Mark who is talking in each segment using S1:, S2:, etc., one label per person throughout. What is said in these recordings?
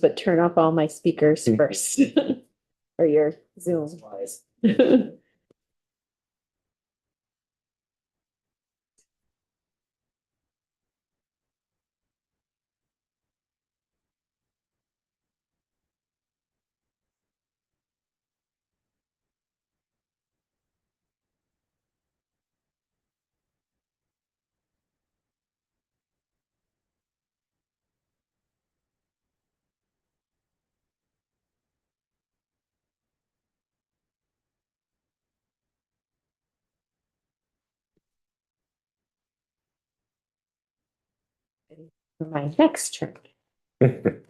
S1: but turn off all my speakers first. Or your Zoom. For my next turn. Good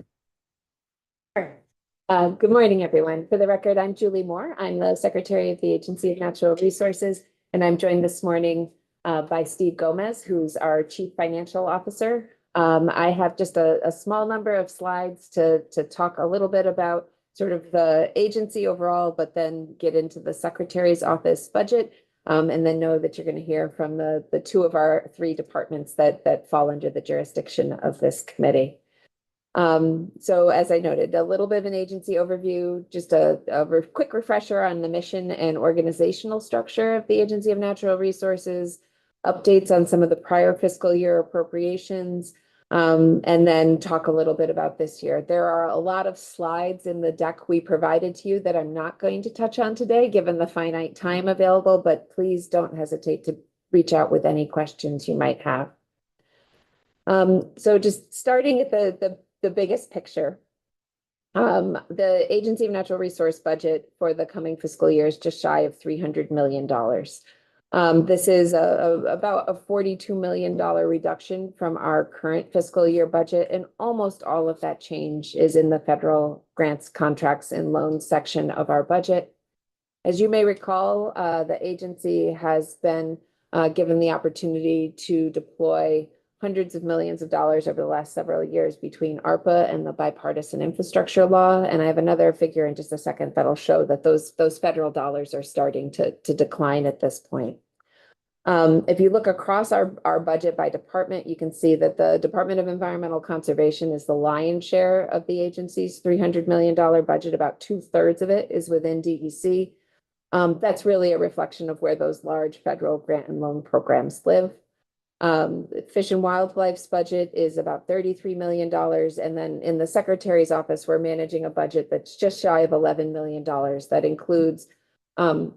S1: morning, everyone. For the record, I'm Julie Moore. I'm the Secretary of the Agency of Natural Resources, and I'm joined this morning by Steve Gomez, who's our Chief Financial Officer. I have just a small number of slides to talk a little bit about sort of the agency overall, but then get into the Secretary's office budget, and then know that you're going to hear from the two of our three departments that fall under the jurisdiction of this committee. So as I noted, a little bit of an agency overview, just a quick refresher on the mission and organizational structure of the Agency of Natural Resources, updates on some of the prior fiscal year appropriations, and then talk a little bit about this year. There are a lot of slides in the deck we provided to you that I'm not going to touch on today, given the finite time available, but please don't hesitate to reach out with any questions you might have. So just starting at the biggest picture, the Agency of Natural Resource budget for the coming fiscal year is just shy of $300 million. This is about a $42 million reduction from our current fiscal year budget, and almost all of that change is in the federal grants, contracts, and loans section of our budget. As you may recall, the agency has been given the opportunity to deploy hundreds of millions of dollars over the last several years between ARPA and the bipartisan infrastructure law. And I have another figure in just a second that'll show that those federal dollars are starting to decline at this point. If you look across our budget by department, you can see that the Department of Environmental Conservation is the lion's share of the agency's $300 million budget. About 2/3 of it is within DEC. That's really a reflection of where those large federal grant and loan programs live. Fish and Wildlife's budget is about $33 million. And then in the Secretary's office, we're managing a budget that's just shy of $11 million. That includes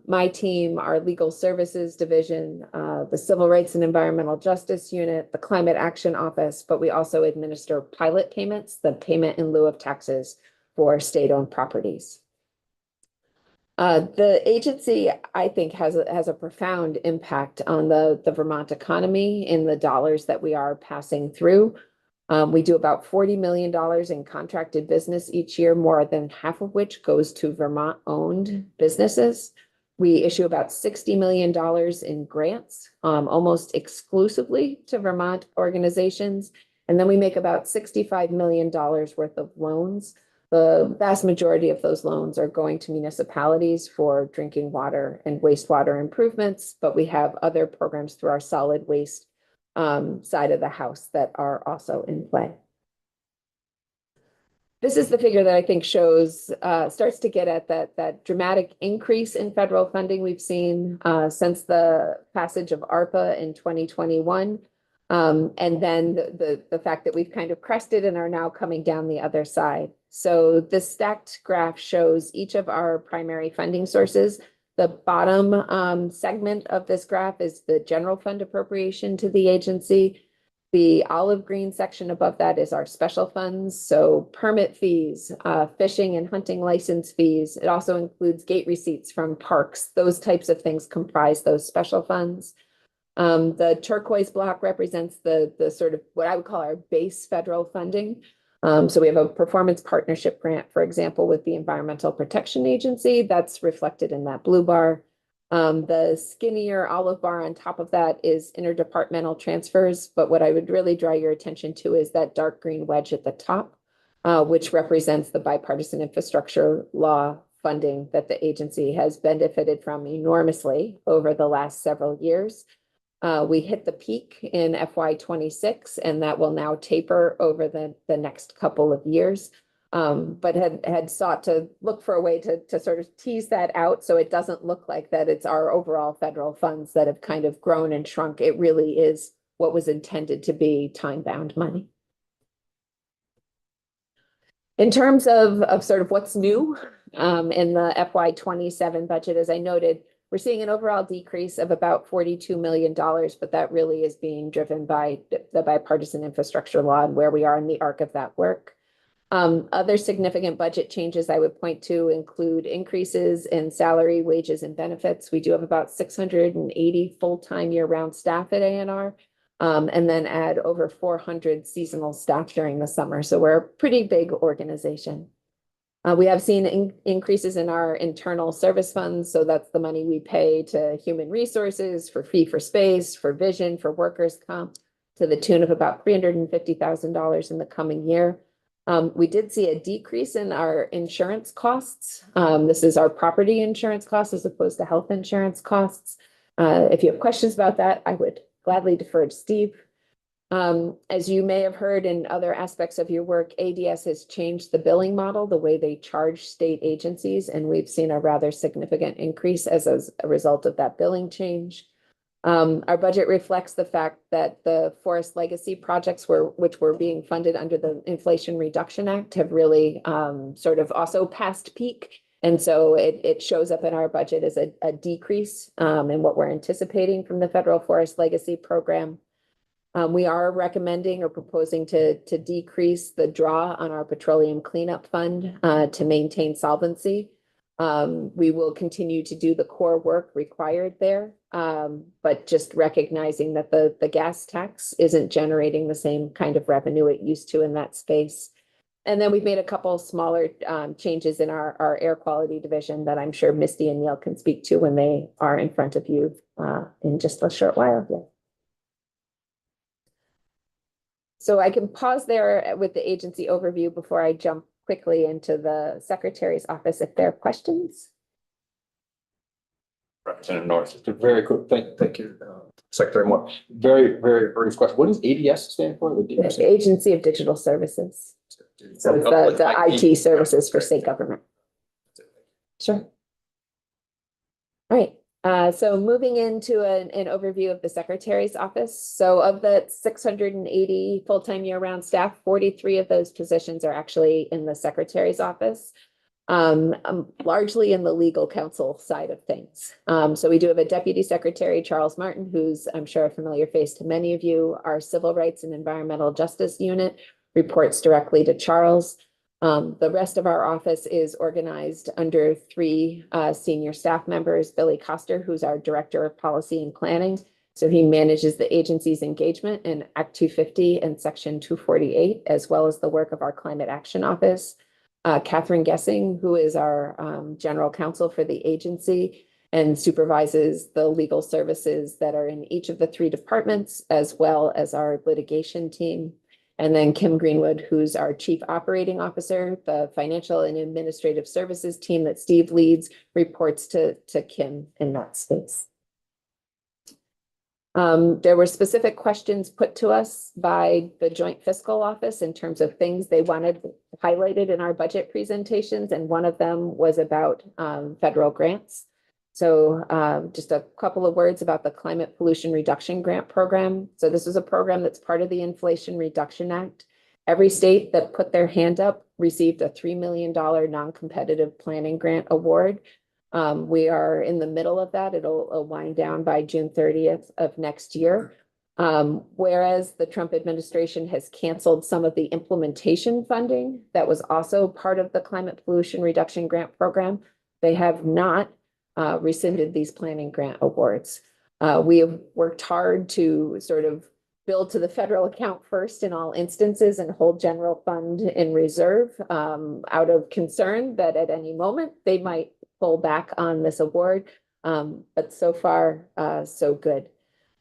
S1: my team, our Legal Services Division, the Civil Rights and Environmental Justice Unit, the Climate Action Office, but we also administer pilot payments, the payment in lieu of taxes for state-owned properties. The agency, I think, has a profound impact on the Vermont economy in the dollars that we are passing through. We do about $40 million in contracted business each year, more than half of which goes to Vermont-owned businesses. We issue about $60 million in grants, almost exclusively to Vermont organizations. And then we make about $65 million worth of loans. The vast majority of those loans are going to municipalities for drinking water and wastewater improvements, but we have other programs through our solid waste side of the house that are also in play. This is the figure that I think shows, starts to get at that dramatic increase in federal funding we've seen since the passage of ARPA in 2021. And then the fact that we've kind of crested and are now coming down the other side. So this stacked graph shows each of our primary funding sources. The bottom segment of this graph is the general fund appropriation to the agency. The olive green section above that is our special funds. So permit fees, fishing and hunting license fees. It also includes gate receipts from parks. Those types of things comprise those special funds. The turquoise block represents the sort of what I would call our base federal funding. So we have a performance partnership grant, for example, with the Environmental Protection Agency. That's reflected in that blue bar. The skinnier olive bar on top of that is interdepartmental transfers. But what I would really draw your attention to is that dark green wedge at the top, which represents the bipartisan infrastructure law funding that the agency has benefited from enormously over the last several years. We hit the peak in FY26, and that will now taper over the next couple of years. but had sought to look for a way to sort of tease that out so it doesn't look like that it's our overall federal funds that have kind of grown and shrunk. It really is what was intended to be time-bound money. In terms of sort of what's new in the FY27 budget, as I noted, we're seeing an overall decrease of about $42 million, but that really is being driven by the bipartisan infrastructure law and where we are in the arc of that work. Other significant budget changes I would point to include increases in salary, wages, and benefits. We do have about 680 full-time year-round staff at ANR, and then add over 400 seasonal staff during the summer. So we're a pretty big organization. We have seen increases in our internal service funds. So that's the money we pay to human resources for fee for space, for vision, for workers' comp, to the tune of about $350,000 in the coming year. We did see a decrease in our insurance costs. This is our property insurance costs as opposed to health insurance costs. If you have questions about that, I would gladly defer to Steve. As you may have heard in other aspects of your work, ADS has changed the billing model, the way they charge state agencies, and we've seen a rather significant increase as a result of that billing change. Our budget reflects the fact that the forest legacy projects which were being funded under the Inflation Reduction Act have really sort of also passed peak. And so it shows up in our budget as a decrease in what we're anticipating from the Federal Forest Legacy Program. We are recommending or proposing to decrease the draw on our petroleum cleanup fund to maintain solvency. We will continue to do the core work required there, but just recognizing that the gas tax isn't generating the same kind of revenue it used to in that space. And then we've made a couple smaller changes in our air quality division that I'm sure Misty and Neil can speak to when they are in front of you in just a short while. Yeah. So I can pause there with the agency overview before I jump quickly into the Secretary's office if there are questions.
S2: Representative Norris, just a very quick thank you, Secretary Moore. Very brief question. What does ADS stand for?
S1: The Agency of Digital Services. So it's the IT services for state government. Sure. All right. So moving into an overview of the Secretary's office. So of the 680 full-time year-round staff, 43 of those positions are actually in the Secretary's office, largely in the legal counsel side of things. So we do have a Deputy Secretary, Charles Martin, who's I'm sure a familiar face to many of you. Our Civil Rights and Environmental Justice Unit reports directly to Charles. The rest of our office is organized under 3 senior staff members, Billy Coster, who's our Director of Policy and Planning. So he manages the agency's engagement in Act 250 and Section 248, as well as the work of our Climate Action Office. Catherine Gessing, who is our General Counsel for the agency and supervises the legal services that are in each of the 3 departments, as well as our litigation team. And then Kim Greenwood, who's our Chief Operating Officer. The financial and administrative services team that Steve leads reports to Kim in that space. There were specific questions put to us by the Joint Fiscal Office in terms of things they wanted highlighted in our budget presentations, and one of them was about federal grants. So just a couple of words about the Climate Pollution Reduction Grant Program. So this is a program that's part of the Inflation Reduction Act. Every state that put their hand up received a $3 million non-competitive planning grant award. We are in the middle of that. It'll wind down by June 30th of next year. Whereas the Trump administration has canceled some of the implementation funding that was also part of the Climate Pollution Reduction Grant Program, they have not rescinded these planning grant awards. We have worked hard to sort of build to the federal account first in all instances and hold general fund in reserve out of concern that at any moment they might pull back on this award. But so far, so good.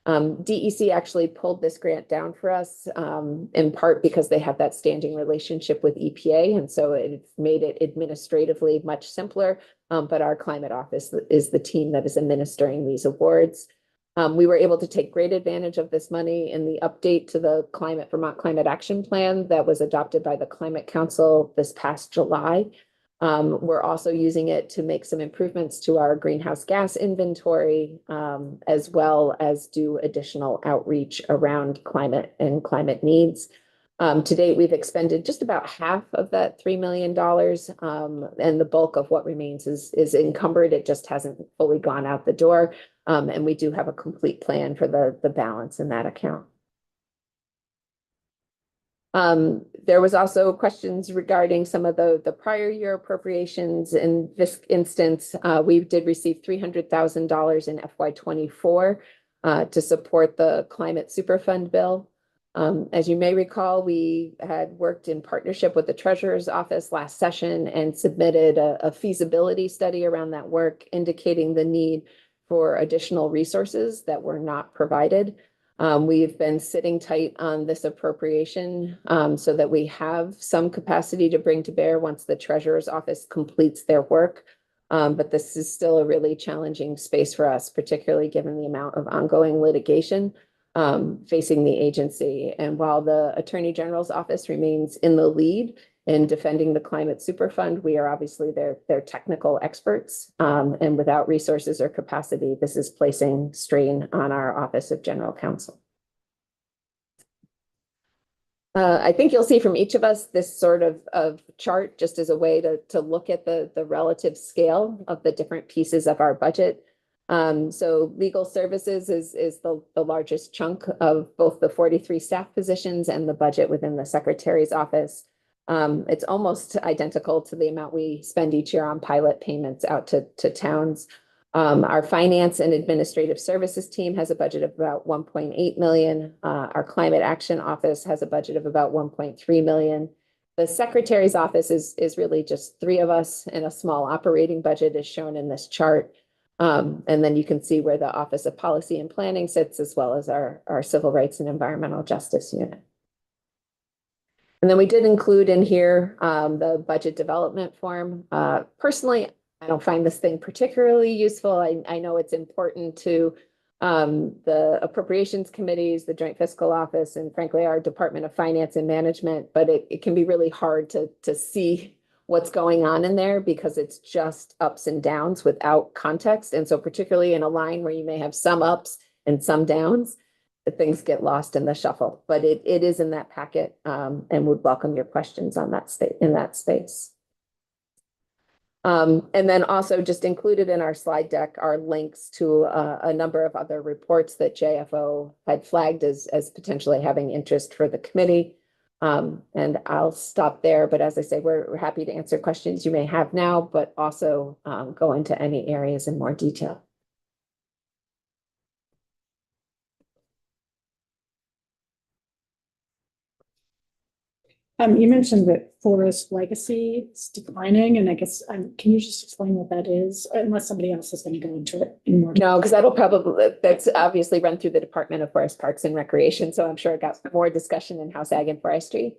S1: DEC actually pulled this grant down for us in part because they have that standing relationship with EPA. And so it made it administratively much simpler. But our climate office is the team that is administering these awards. We were able to take great advantage of this money in the update to the Vermont Climate Action Plan that was adopted by the Climate Council this past July. We're also using it to make some improvements to our greenhouse gas inventory, as well as do additional outreach around climate and climate needs. To date, we've expended just about half of that $3 million, and the bulk of what remains is encumbered. It just hasn't fully gone out the door. And we do have a complete plan for the balance in that account. There was also questions regarding some of the prior year appropriations. In this instance, we did receive $300,000 in FY24 to support the Climate Superfund bill. As you may recall, we had worked in partnership with the Treasurer's Office last session and submitted a feasibility study around that work, indicating the need for additional resources that were not provided. We've been sitting tight on this appropriation so that we have some capacity to bring to bear once the Treasurer's Office completes their work. But this is still a really challenging space for us, particularly given the amount of ongoing litigation facing the agency. And while the Attorney General's office remains in the lead in defending the Climate Superfund, we are obviously their technical experts. And without resources or capacity, this is placing strain on our Office of General Counsel. I think you'll see from each of us this sort of chart just as a way to look at the relative scale of the different pieces of our budget. So legal services is the largest chunk of both the 43 staff positions and the budget within the Secretary's office. It's almost identical to the amount we spend each year on pilot payments out to towns. Our finance and administrative services team has a budget of about 1.8 million. Our climate action office has a budget of about 1.3 million. The Secretary's office is really just 3 of us, and a small operating budget is shown in this chart. And then you can see where the Office of Policy and Planning sits, as well as our Civil Rights and Environmental Justice Unit. And then we did include in here the budget development form. Personally, I don't find this thing particularly useful. I know it's important to the appropriations committees, the Joint Fiscal Office, and frankly, our Department of Finance and Management, but it can be really hard to see what's going on in there because it's just ups and downs without context. And so particularly in a line where you may have some ups and some downs, things get lost in the shuffle, but it is in that packet, and would welcome your questions on that in that space. And then also just included in our slide deck are links to a number of other reports that JFO had flagged as potentially having interest for the committee. And I'll stop there, but as I say, we're happy to answer questions you may have now, but also go into any areas in more detail.
S3: You mentioned that forest legacy is declining, and I guess can you just explain what that is, unless somebody else is going to go into it in more detail?
S1: No, because that's obviously run through the Department of Forest Parks and Recreation, so I'm sure it got more discussion in House Ag and Forestry.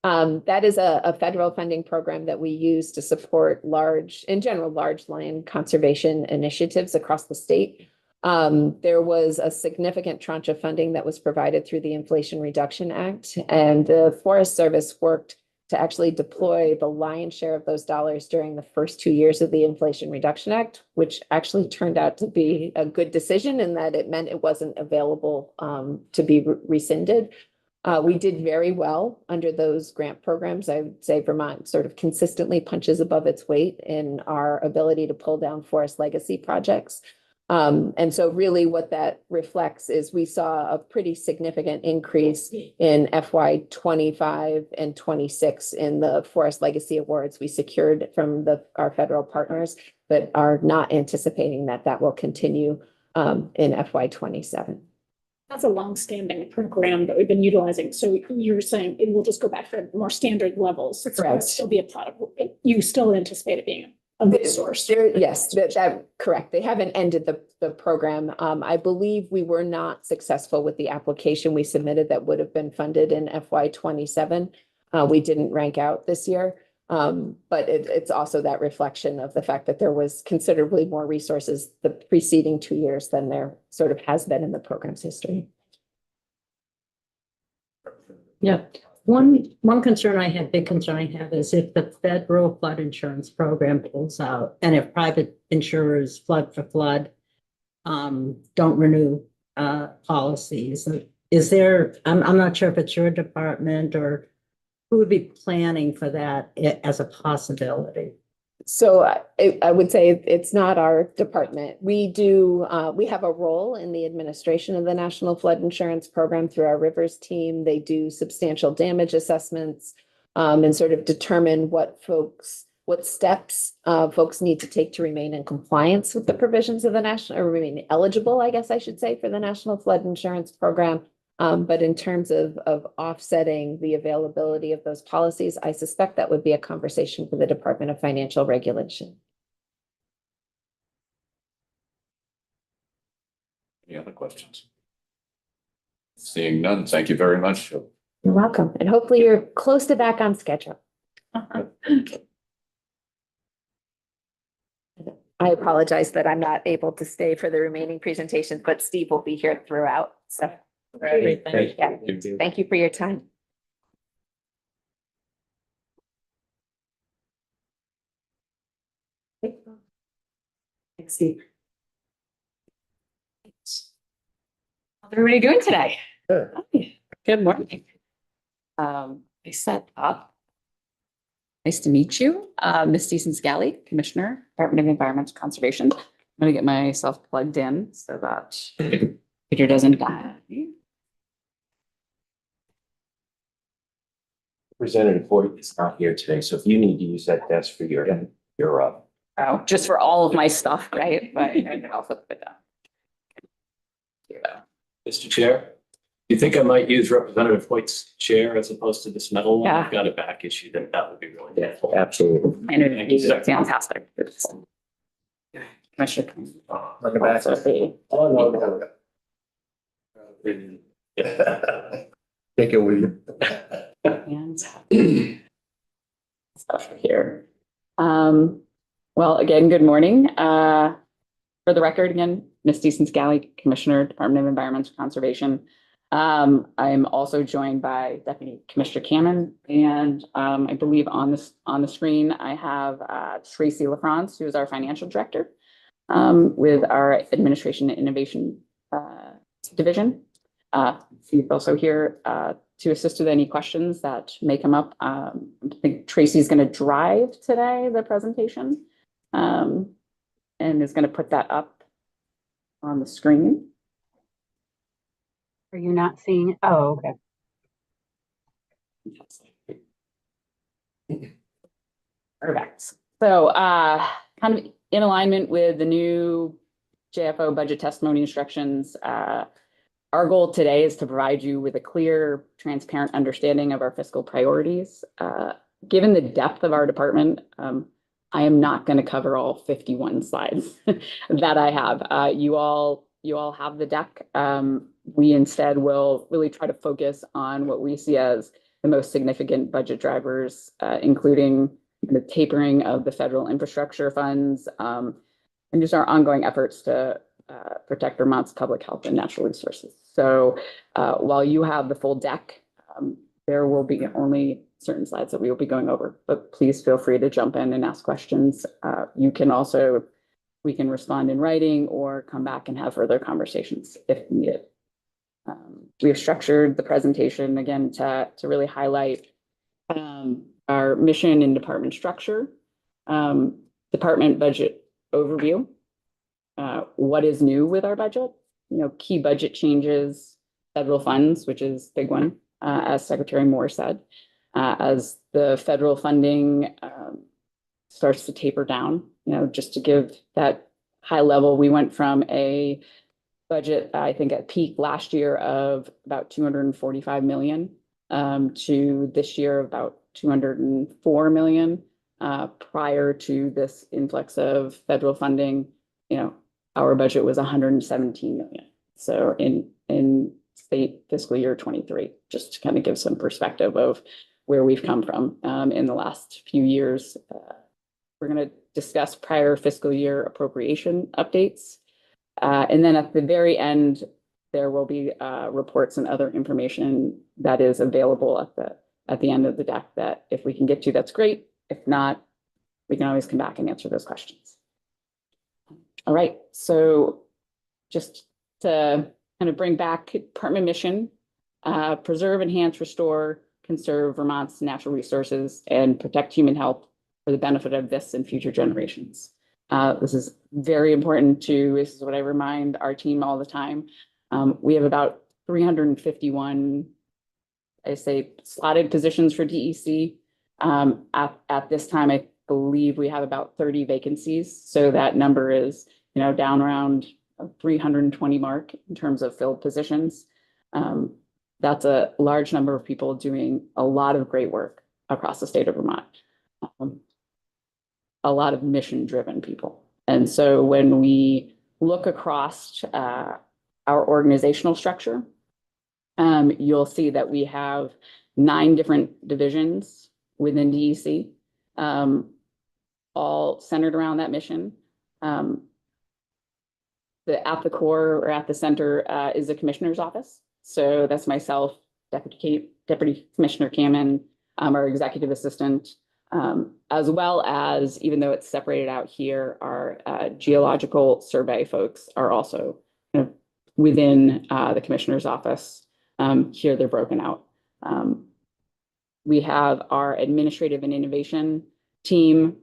S1: That is a federal funding program that we use to support large land conservation initiatives across the state. There was a significant tranche of funding that was provided through the Inflation Reduction Act, and the Forest Service worked to actually deploy the lion's share of those dollars during the first 2 years of the Inflation Reduction Act, which actually turned out to be a good decision in that it meant it wasn't available to be rescinded. We did very well under those grant programs. I would say Vermont sort of consistently punches above its weight in our ability to pull down forest legacy projects. And so really what that reflects is we saw a pretty significant increase in FY25 and 26 in the forest legacy awards we secured from our federal partners, but are not anticipating that will continue in FY27.
S3: That's a long-standing program that we've been utilizing. So you're saying it will just go back to more standard levels.
S1: Correct.
S3: Still be a product. You still anticipate it being a good source.
S1: Yes, that correct. They haven't ended the program. I believe we were not successful with the application we submitted that would have been funded in FY27. We didn't rank out this year. But it's also that reflection of the fact that there was considerably more resources the preceding 2 years than there sort of has been in the program's history.
S4: Yeah, one concern I have, big concern I have is if the federal flood insurance program pulls out and if private insurers flood for flood don't renew policies, is there, I'm not sure if it's your department or who would be planning for that as a possibility?
S1: So I would say it's not our department. We have a role in the administration of the National Flood Insurance Program through our Rivers team. They do substantial damage assessments and sort of determine what steps folks need to take to remain in compliance with the provisions of the national, or remain eligible, I guess I should say, for the National Flood Insurance Program. But in terms of offsetting the availability of those policies, I suspect that would be a conversation for the Department of Financial Regulation.
S5: Any other questions? Seeing none, thank you very much.
S1: You're welcome. And hopefully you're close to back on schedule. I apologize that I'm not able to stay for the remaining presentations, but Steve will be here throughout. So
S4: Great, thank
S1: yeah, thank you for your time.
S6: Thanks, Steve. How's everybody doing today?
S2: Good.
S6: Good morning. I set up. Nice to meet you. Ms. Deason Scally, Commissioner, Department of Environmental Conservation. I'm gonna get myself plugged in so that Peter doesn't die.
S7: Representative Boyd is not here today, so if you need to use that desk for your
S6: Oh, just for all of my stuff, right? But I can also put it down.
S8: Mr. Chair, do you think I might use Representative Hoyt's chair as opposed to this metal one?
S6: Yeah.
S8: I've got a back issue that would be really
S7: Yeah,
S8: helpful.
S7: absolutely.
S6: I know
S8: Thank you,
S6: it's
S8: sir.
S6: fantastic. Commissioner.
S2: On the back.
S7: Oh, no.
S2: Take it with you.
S6: And stuff here. Well, again, good morning. For the record, again, Ms. Deason Scally, Commissioner, Department of Environmental Conservation. I'm also joined by Deputy Commissioner Cameron, and I believe on the screen I have Tracy LaFrance, who is our Financial Director with our Administration and Innovation Division. She's also here to assist with any questions that may come up. I think Tracy's going to drive today the presentation and is going to put that up on the screen.
S4: Are you not seeing? Oh, okay.
S6: Perfect. So kind of in alignment with the new JFO budget testimony instructions, our goal today is to provide you with a clear, transparent understanding of our fiscal priorities. Given the depth of our department, I am not going to cover all 51 slides that I have. You all have the deck. We instead will really try to focus on what we see as the most significant budget drivers, including the tapering of the federal infrastructure funds, and just our ongoing efforts to protect Vermont's public health and natural resources. So while you have the full deck, there will be only certain slides that we will be going over, but please feel free to jump in and ask questions. We can respond in writing or come back and have further conversations if needed. We have structured the presentation again to really highlight our mission and department structure, department budget overview, what is new with our budget, key budget changes, federal funds, which is a big one, as Secretary Moore said, as the federal funding starts to taper down, just to give that high level, we went from a budget, I think at peak last year of about 245 million to this year about 204 million. Prior to this influx of federal funding, our budget was 117 million. So in state fiscal year 23, just to kind of give some perspective of where we've come from in the last few years. We're going to discuss prior fiscal year appropriation updates. And then at the very end, there will be reports and other information that is available at the end of the deck that if we can get to, that's great. If not, we can always come back and answer those questions. All right, so just to kind of bring back department mission, preserve, enhance, restore, conserve Vermont's natural resources, and protect human health for the benefit of this and future generations. This is very important this is what I remind our team all the time. We have about 351, I say, slotted positions for DEC. At this time, I believe we have about 30 vacancies. So that number is, down around 320 mark in terms of filled positions. That's a large number of people doing a lot of great work across the state of Vermont. A lot of mission-driven people. And so when we look across our organizational structure, you'll see that we have 9 different divisions within DEC, all centered around that mission. At the core or at the center is the commissioner's office. So that's myself, Deputy Commissioner Kamen, our executive assistant, as well as, even though it's separated out here, our geological survey folks are also within the commissioner's office. Here they're broken out. We have our administrative and innovation team,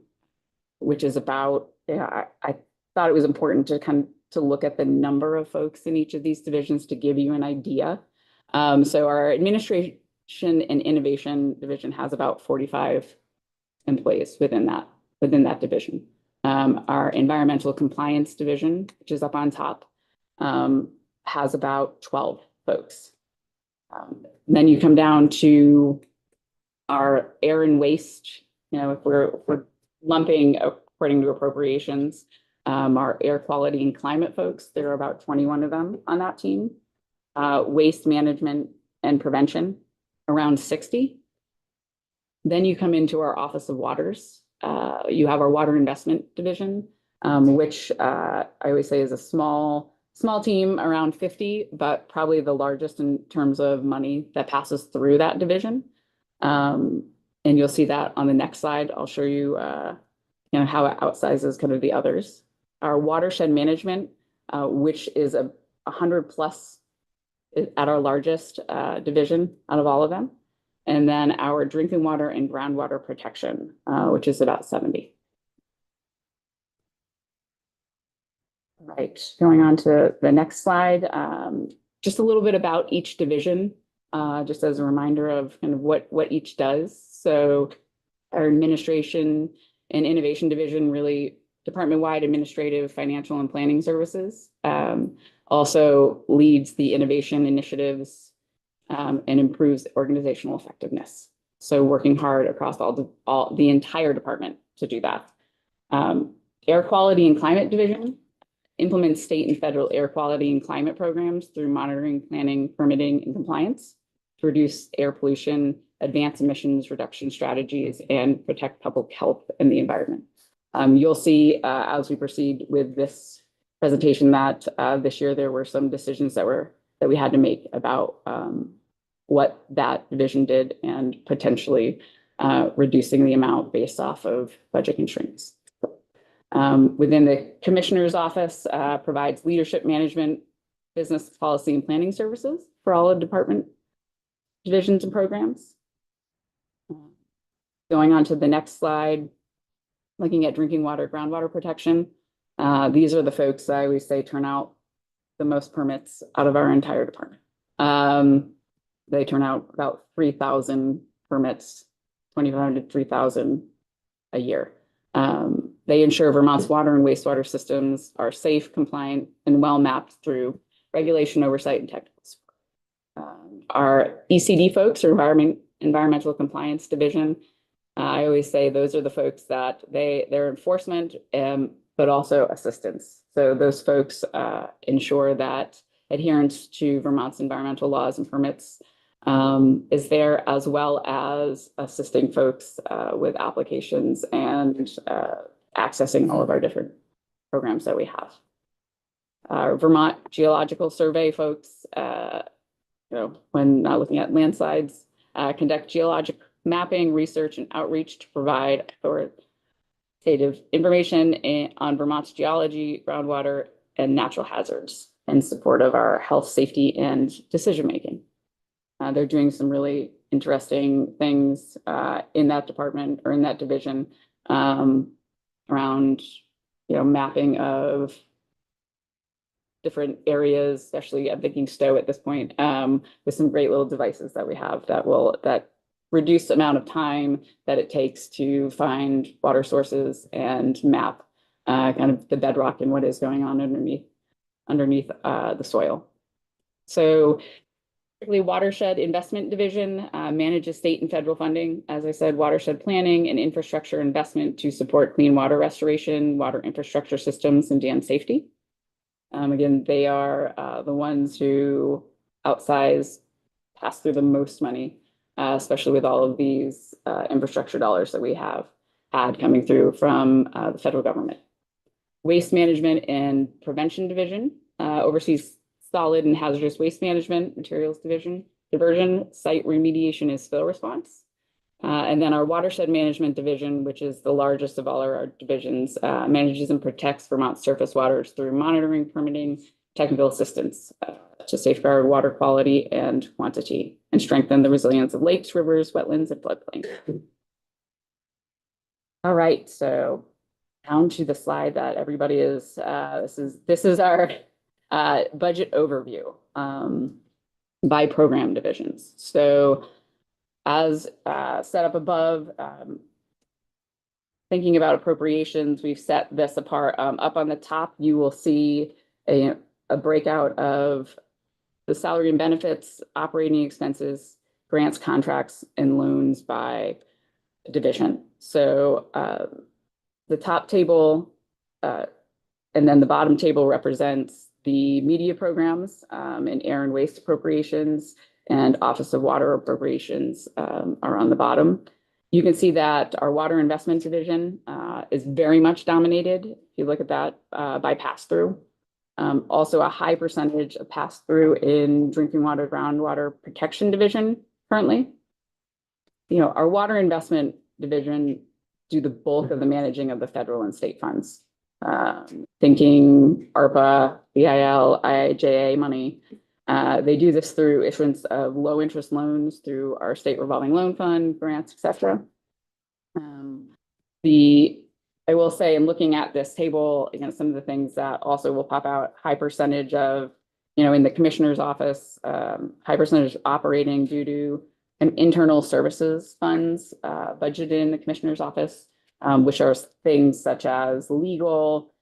S6: which is about, I thought it was important to look at the number of folks in each of these divisions to give you an idea. So our administration and innovation division has about 45 employees within that division. Our environmental compliance division, which is up on top, has about 12 folks. Then you come down to our air and waste, if we're lumping according to appropriations, our air quality and climate folks, there are about 21 of them on that team. Waste management and prevention, around 60. Then you come into our Office of Waters. You have our water investment division, which I always say is a small team, around 50, but probably the largest in terms of money that passes through that division. And you'll see that on the next slide. I'll show you, how it outsizes kind of the others. Our watershed management, which is 100 plus at our largest division out of all of them. And then our drinking water and groundwater protection, which is about 70. All right, going on to the next slide. Just a little bit about each division, just as a reminder of kind of what each does. So our administration and innovation division, really department-wide administrative, financial, and planning services. Also leads the innovation initiatives and improves organizational effectiveness. So working hard across all the entire department to do that. Air quality and climate division implements state and federal air quality and climate programs through monitoring, planning, permitting, and compliance to reduce air pollution, advance emissions reduction strategies, and protect public health and the environment. You'll see as we proceed with this presentation that this year there were some decisions that we had to make about what that division did and potentially reducing the amount based off of budget constraints. Within the commissioner's office, provides leadership management, business policy, and planning services for all of department divisions and programs. Going on to the next slide, looking at drinking water, groundwater protection. These are the folks I always say turn out the most permits out of our entire department. They turn out about 3,000 permits, 2,500 to 3,000 a year. They ensure Vermont's water and wastewater systems are safe, compliant, and well mapped through regulation, oversight, and technical support. Our ECD folks, or Environmental Compliance Division, I always say those are the folks that they're enforcement, but also assistance. So those folks ensure that adherence to Vermont's environmental laws and permits is there, as well as assisting folks with applications and accessing all of our different programs that we have. Our Vermont Geological Survey folks, when looking at landslides, conduct geologic mapping, research, and outreach to provide authoritative information on Vermont's geology, groundwater, and natural hazards in support of our health, safety, and decision-making. They're doing some really interesting things in that department or in that division around, mapping of different areas, especially I'm thinking Stowe at this point, with some great little devices that we have that reduce the amount of time that it takes to find water sources and map kind of the bedrock and what is going on underneath the soil. So Watershed Investment Division manages state and federal funding. As I said, watershed planning and infrastructure investment to support clean water restoration, water infrastructure systems, and dam safety. Again, they are the ones who pass through the most money, especially with all of these infrastructure dollars that we have had coming through from the federal government. Waste Management and Prevention Division oversees solid and hazardous waste management, materials diversion, site remediation and spill response. And then our Watershed Management Division, which is the largest of all our divisions, manages and protects Vermont surface waters through monitoring, permitting, technical assistance to safeguard water quality and quantity and strengthen the resilience of lakes, rivers, wetlands, and floodplains. All right, so down to the slide that everybody is, this is our budget overview by program divisions. So as set up above, thinking about appropriations, we've set this apart. Up on the top, you will see a breakout of the salary and benefits, operating expenses, grants, contracts, and loans by division. So the top table and then the bottom table represents the media programs and air and waste appropriations, and Office of Water appropriations are on the bottom. You can see that our Water Investment Division is very much dominated, if you look at that, by pass-through. Also a high percentage of pass-through in Drinking Water, Groundwater Protection Division currently. Our Water Investment Division do the bulk of the managing of the federal and state funds. Thinking ARPA, EIL, IIJA money. They do this through issuance of low interest loans through our state revolving loan fund, grants, etc. I will say, in looking at this table, some of the things that also will pop out: high percentage of, in the commissioner's office, high percentage operating due to an internal services funds budgeted in the commissioner's office, which are things such as legal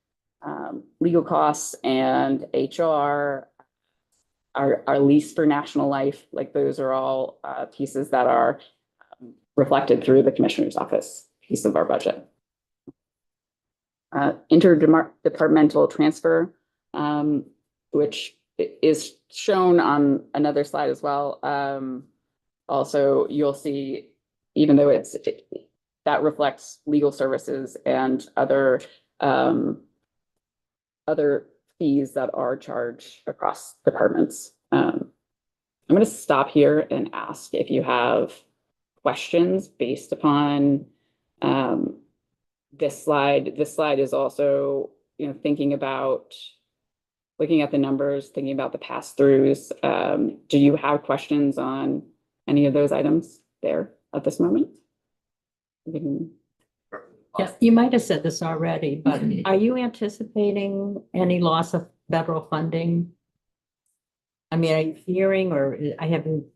S6: costs and HR. Our lease for National Life, like those are all pieces that are reflected through the commissioner's office piece of our budget. Interdepartmental transfer, which is shown on another slide as well. Also, you'll see, even though that reflects legal services and other fees that are charged across departments. I'm going to stop here and ask if you have questions based upon this slide. This slide is also, thinking about looking at the numbers, thinking about the pass-throughs. Do you have questions on any of those items there at this moment?
S4: Yes, you might have said this already, but are you anticipating any loss of federal funding? I mean, are you hearing, or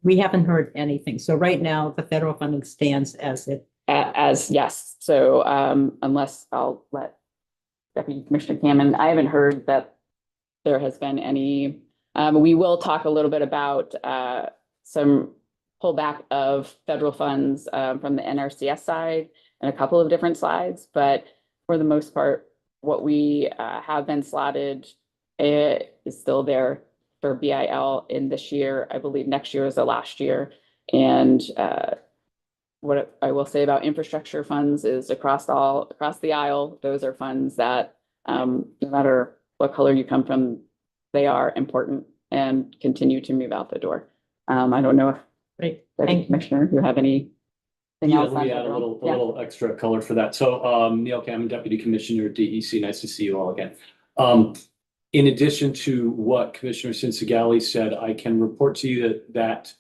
S4: we haven't heard anything. So right now, the federal funding stands as it.
S6: Yes. So unless I'll let Deputy Commissioner Cameron, I haven't heard that there has been any. We will talk a little bit about some pullback of federal funds from the NRCS side in a couple of different slides, but for the most part, what we have been slotted is still there. for BIL in this year. I believe next year is the last year. And what I will say about infrastructure funds is across the aisle, those are funds that no matter what color you come from, they are important and continue to move out the door. I don't know if
S4: Great,
S6: Deputy
S4: thank you.
S6: Commissioner, you have anything
S8: Yeah,
S6: else?
S8: let me
S6: on
S8: add a
S6: federal?
S8: little extra color for that. So, Neil Cameron, Deputy Commissioner, DEC, nice to see you all again. In addition to what Commissioner Sinsagali said, I can report to you that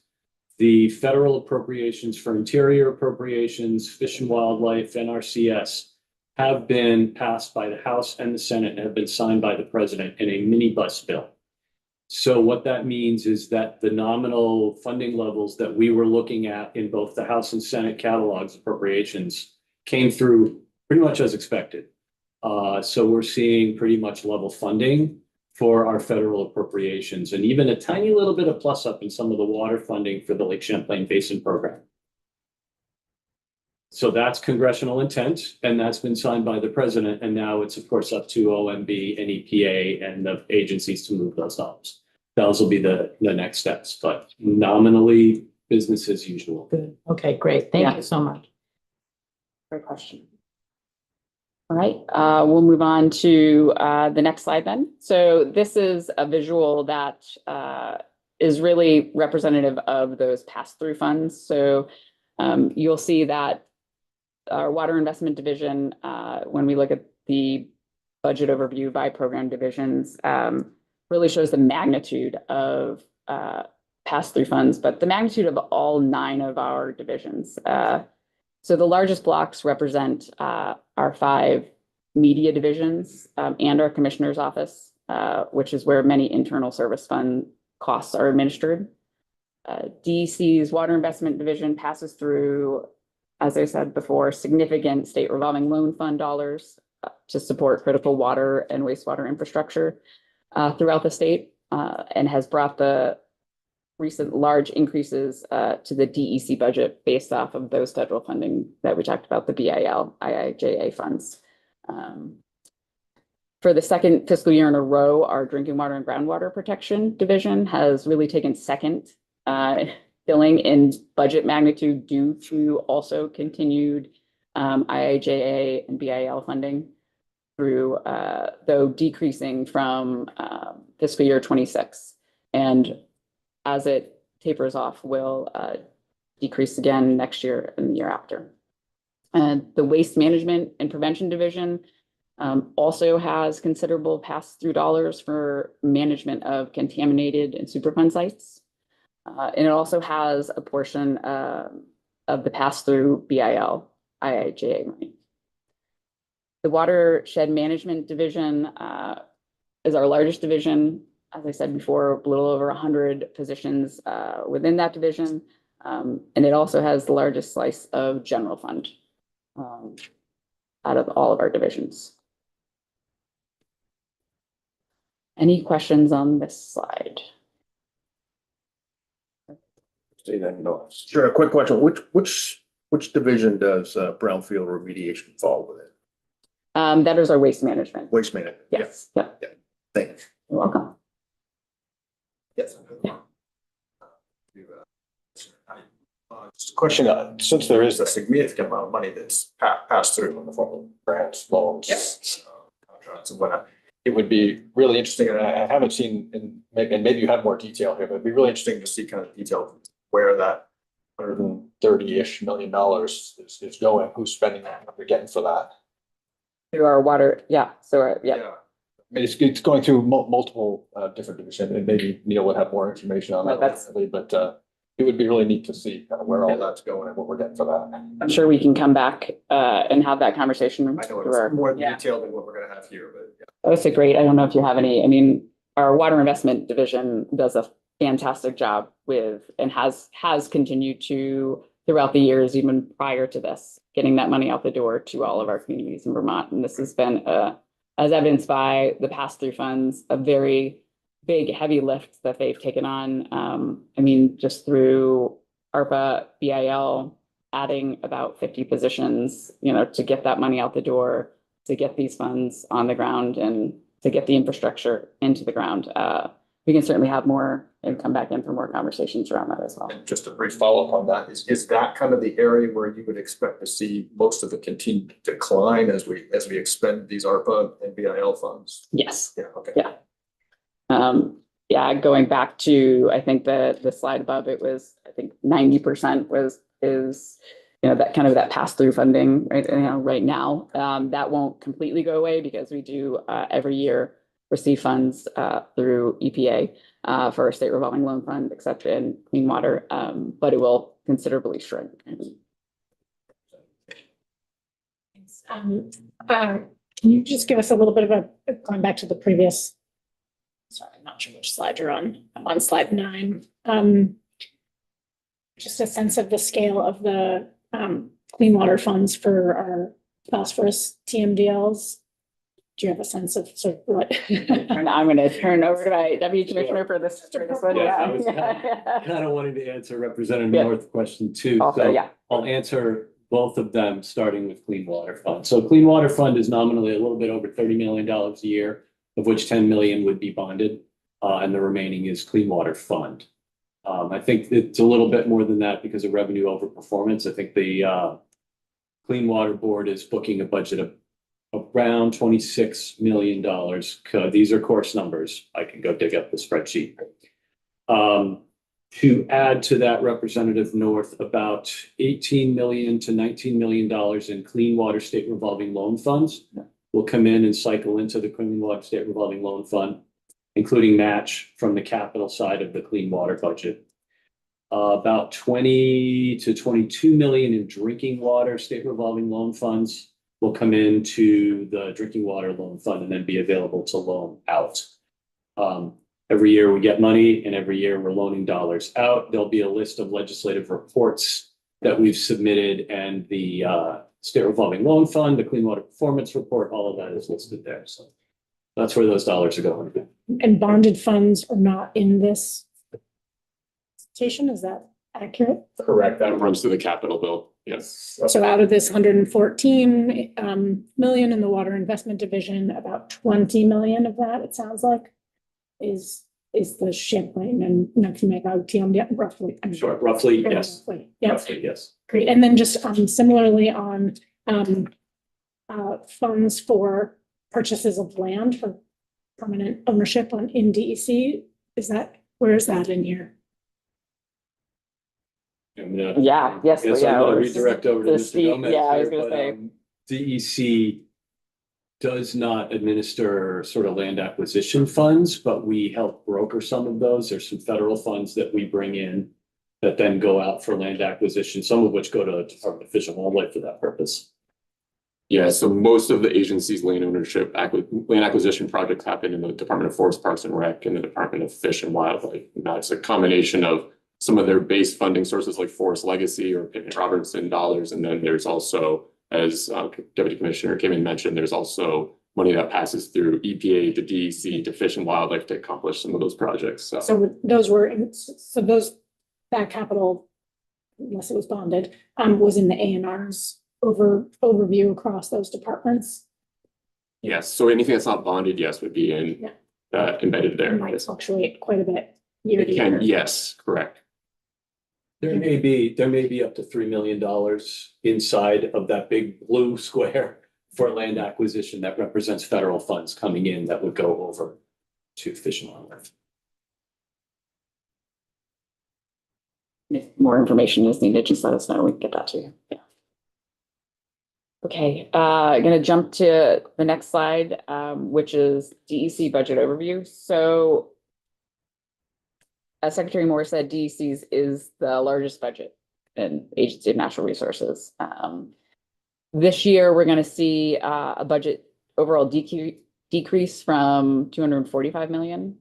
S8: the federal appropriations for interior appropriations, Fish and Wildlife, NRCS have been passed by the House and the Senate and have been signed by the President in a minibus bill. So what that means is that the nominal funding levels that we were looking at in both the House and Senate catalogs appropriations came through pretty much as expected. So we're seeing pretty much level funding for our federal appropriations and even a tiny little bit of plus up in some of the water funding for the Lake Champlain Basin program. So that's congressional intent, and that's been signed by the president. And now it's, of course, up to OMB and EPA and the agencies to move those dollars. Those will be the next steps, but nominally business as usual.
S4: Good. Okay, great. Thank
S6: Yeah.
S4: you so much.
S6: Great question. All right, we'll move on to the next slide then. So this is a visual that is really representative of those pass-through funds. So you'll see that our Water Investment Division, when we look at the budget overview by program divisions, really shows the magnitude of pass-through funds, but the magnitude of all 9 of our divisions. So the largest blocks represent our 5 media divisions and our commissioner's office, which is where many internal service fund costs are administered. DEC's Water Investment Division passes through, as I said before, significant state revolving loan fund dollars to support critical water and wastewater infrastructure throughout the state, and has brought the recent large increases to the DEC budget based off of those federal funding that we talked about, the BIL, IIJA funds. For the second fiscal year in a row, our Drinking Water and Groundwater Protection Division has really taken second billing in budget magnitude due to also continued IIJA and BIL funding through, though decreasing from fiscal year 26. And as it tapers off, will decrease again next year and the year after. And the Waste Management and Prevention Division also has considerable pass-through dollars for management of contaminated and Superfund sites. And it also has a portion of the pass-through BIL, IIJA money. The Watershed Management Division is our largest division. As I said before, a little over 100 positions within that division. And it also has the largest slice of general fund out of all of our divisions. Any questions on this slide?
S2: Say that, no.
S9: Sure, a quick question. Which division does brownfield remediation fall within?
S6: That is our waste management.
S9: Waste management?
S6: Yes. Yeah.
S9: Thanks.
S6: You're welcome.
S9: Yes.
S6: Yeah.
S2: Just a question, since there is a significant amount of money that's passed through in the form of grants, loans, contracts and whatnot, it would be really interesting, and I haven't seen, and maybe you have more detail here, but it'd be really interesting to see kind of detail where that $130-ish million is going, who's spending that, what we're getting for that.
S6: Through our water, yeah, so, yeah.
S2: I mean, it's going through multiple different divisions, and maybe Neil would have more information on
S6: No,
S2: that.
S6: that's-
S2: But it would be really neat to see kind of where all that's going and what we're getting for that.
S6: I'm sure we can come back and have that conversation.
S2: I know
S6: through our-
S2: it's more
S6: yeah.
S2: detailed than what we're gonna have here, but yeah.
S6: That's a great, I don't know if you have any, I mean, our Water Investment Division does a fantastic job with, and has continued to throughout the years, even prior to this, getting that money out the door to all of our communities in Vermont. And this has been, as evidenced by the pass-through funds, a very big, heavy lift that they've taken on. I mean, just through ARPA, BIL, adding about 50 positions, to get that money out the door, to get these funds on the ground and to get the infrastructure into the ground. we can certainly have more and come back in for more conversations around that as well.
S2: And just a brief follow-up on that, is that kind of the area where you would expect to see most of the continued decline as we expend these ARPA and BIL funds?
S6: Yes.
S2: Yeah, okay.
S6: Yeah. Yeah, going back to, I think the slide above, it was, I think 90% is, that kind of that pass-through funding, right, right now. That won't completely go away because we do every year receive funds through EPA for our state revolving loan fund, except in clean water, but it will considerably shrink.
S3: Can you just give us a little bit of going back to the previous, sorry, I'm not sure which slide you're on. I'm on slide 9. Just a sense of the scale of the clean water funds for our phosphorus TMDLs. Do you have a sense of sort of what?
S6: I'm going to turn over to my deputy commissioner for this one.
S8: Yeah, I was kind of wanting to answer Representative
S6: Yeah.
S8: North's question too.
S6: Also,
S8: So
S6: yeah.
S8: I'll answer both of them, starting with Clean Water Fund. So Clean Water Fund is nominally a little bit over $30 million a year, of which 10 million would be bonded, and the remaining is Clean Water Fund. I think it's a little bit more than that because of revenue over performance. I think the Clean Water Board is booking a budget of around $26 million. These are course numbers. I can go dig up the spreadsheet. To add to that, Representative North, about $18 million to $19 million in clean water state revolving loan funds will come in and cycle into the Clean Water State Revolving Loan Fund, including match from the capital side of the clean water budget. About 20 to 22 million in drinking water state revolving loan funds will come into the drinking water loan fund and then be available to loan out. Every year we get money and every year we're loaning dollars out. There'll be a list of legislative reports that we've submitted, and the state revolving loan fund, the clean water performance report, all of that is listed there. So that's where those dollars are going.
S3: And bonded funds are not in this presentation, is that accurate?
S5: Correct. That runs through the capital bill. Yes.
S3: So out of this 114 million in the water investment division, about 20 million of that, it sounds like, is the Champlain and Neptune TMD roughly. I mean,
S8: Sure, roughly, yes.
S3: roughly. Yeah,
S8: Roughly, yes.
S3: great. And then just similarly on funds for purchases of land for permanent ownership in DEC, where is that in here?
S6: Yeah, yes,
S8: Yes,
S6: yeah.
S8: I'm gonna redirect over to
S6: the
S8: Mr.
S6: Steve-
S8: Gomez.
S6: yeah, I was
S8: there,
S6: gonna
S8: but,
S6: say.
S8: DEC does not administer sort of land acquisition funds, but we help broker some of those. There's some federal funds that we bring in that then go out for land acquisition, some of which go to the Department of Fish and Wildlife for that purpose.
S5: Yeah, so most of the agency's land ownership, land acquisition projects happen in the Department of Forest, Parks and Rec and the Department of Fish and Wildlife. Now it's a combination of some of their base funding sources like Forest Legacy or Pittman Robertson dollars. And then there's also, as Deputy Commissioner Kamen mentioned, there's also money that passes through EPA to DEC to Fish and Wildlife to accomplish some of those projects.
S3: So that capital, unless it was bonded, was in the A&R's overview across those departments.
S5: Yes, so anything that's not bonded, yes, would be in embedded there.
S3: It might fluctuate quite a bit year
S5: It
S3: to
S5: can,
S3: year.
S5: yes, correct.
S8: There may be up to $3 million inside of that big blue square for land acquisition that represents federal funds coming in that would go over to Fish and Wildlife.
S6: If more information is needed, just let us know. We can get that to you. Yeah. Okay, I'm gonna jump to the next slide, which is DEC budget overview. So as Secretary Moore said, DEC's is the largest budget in Agency of Natural Resources. This year, we're gonna see a budget overall decrease from 245 million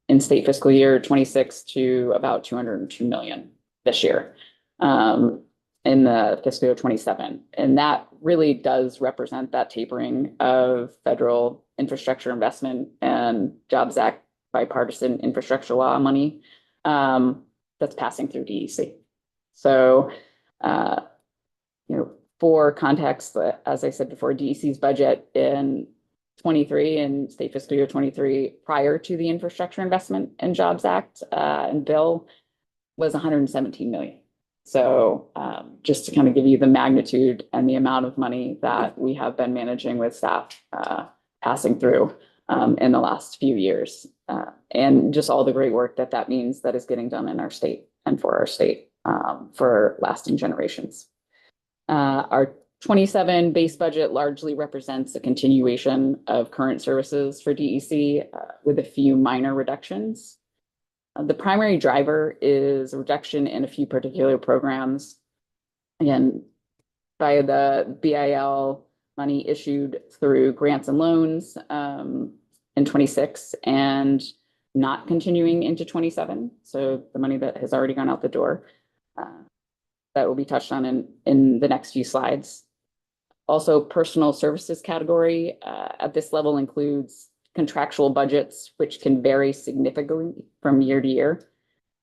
S6: in state fiscal year 26 to about 202 million this year in the fiscal year 27. And that really does represent that tapering of federal infrastructure investment and Jobs Act bipartisan infrastructure law money that's passing through DEC. So, for context, as I said before, DEC's budget in 23 and state fiscal year 23 prior to the Infrastructure Investment and Jobs Act and bill was 117 million. So just to kind of give you the magnitude and the amount of money that we have been managing with staff passing through in the last few years, and just all the great work that that means that is getting done in our state and for our state for lasting generations. Our 27 base budget largely represents a continuation of current services for DEC with a few minor reductions. The primary driver is a reduction in a few particular programs. Again, via the BIL money issued through grants and loans in 26 and not continuing into 27. So the money that has already gone out the door that will be touched on in the next few slides. Also, personal services category at this level includes contractual budgets, which can vary significantly from year to year.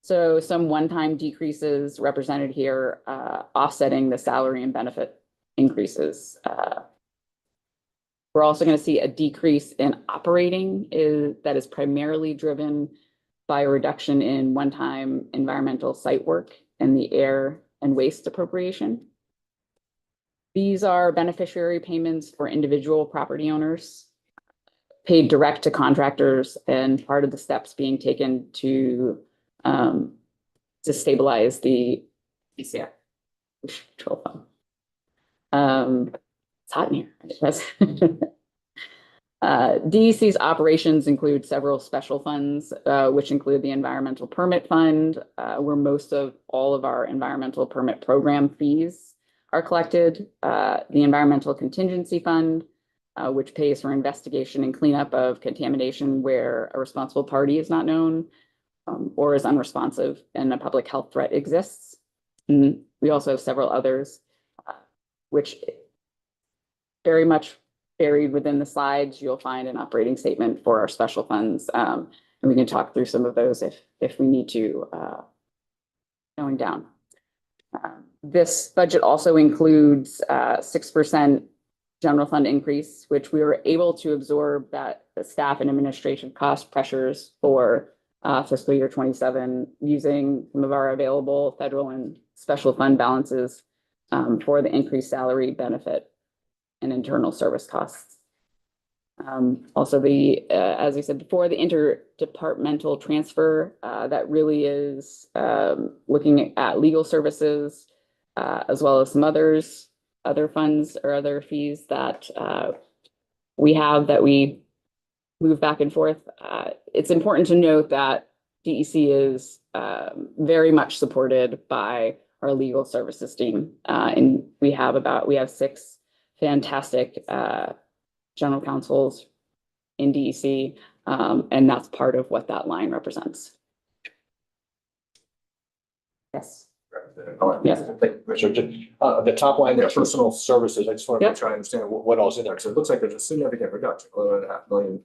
S6: So some one-time decreases represented here, offsetting the salary and benefit increases. We're also going to see a decrease in operating that is primarily driven by a reduction in one-time environmental site work and the air and waste appropriation. These are beneficiary payments for individual property owners paid direct to contractors and part of the steps being taken to stabilize the ECF control fund. It's hot in here. DEC's operations include several special funds, which include the Environmental Permit Fund, where most of all of our environmental permit program fees are collected, the Environmental Contingency Fund, which pays for investigation and cleanup of contamination where a responsible party is not known or is unresponsive and a public health threat exists. And we also have several others, which very much buried within the slides. You'll find an operating statement for our special funds. And we can talk through some of those if we need to going down. This budget also includes 6% general fund increase, which we were able to absorb that the staff and administration cost pressures for fiscal year 27 using some of our available federal and special fund balances for the increased salary, benefit, and internal service costs. Also, as we said before, the interdepartmental transfer that really is looking at legal services as well as some other funds or other fees that we have that we move back and forth. It's important to note that DEC is very much supported by our legal services team. And we have 6 fantastic general counsels in DEC, and that's part of what that line represents. Yes.
S2: Yes. The top line there, personal services, I just want to try to understand what all's in there. So it looks like there's a significant reduction, $11.5 million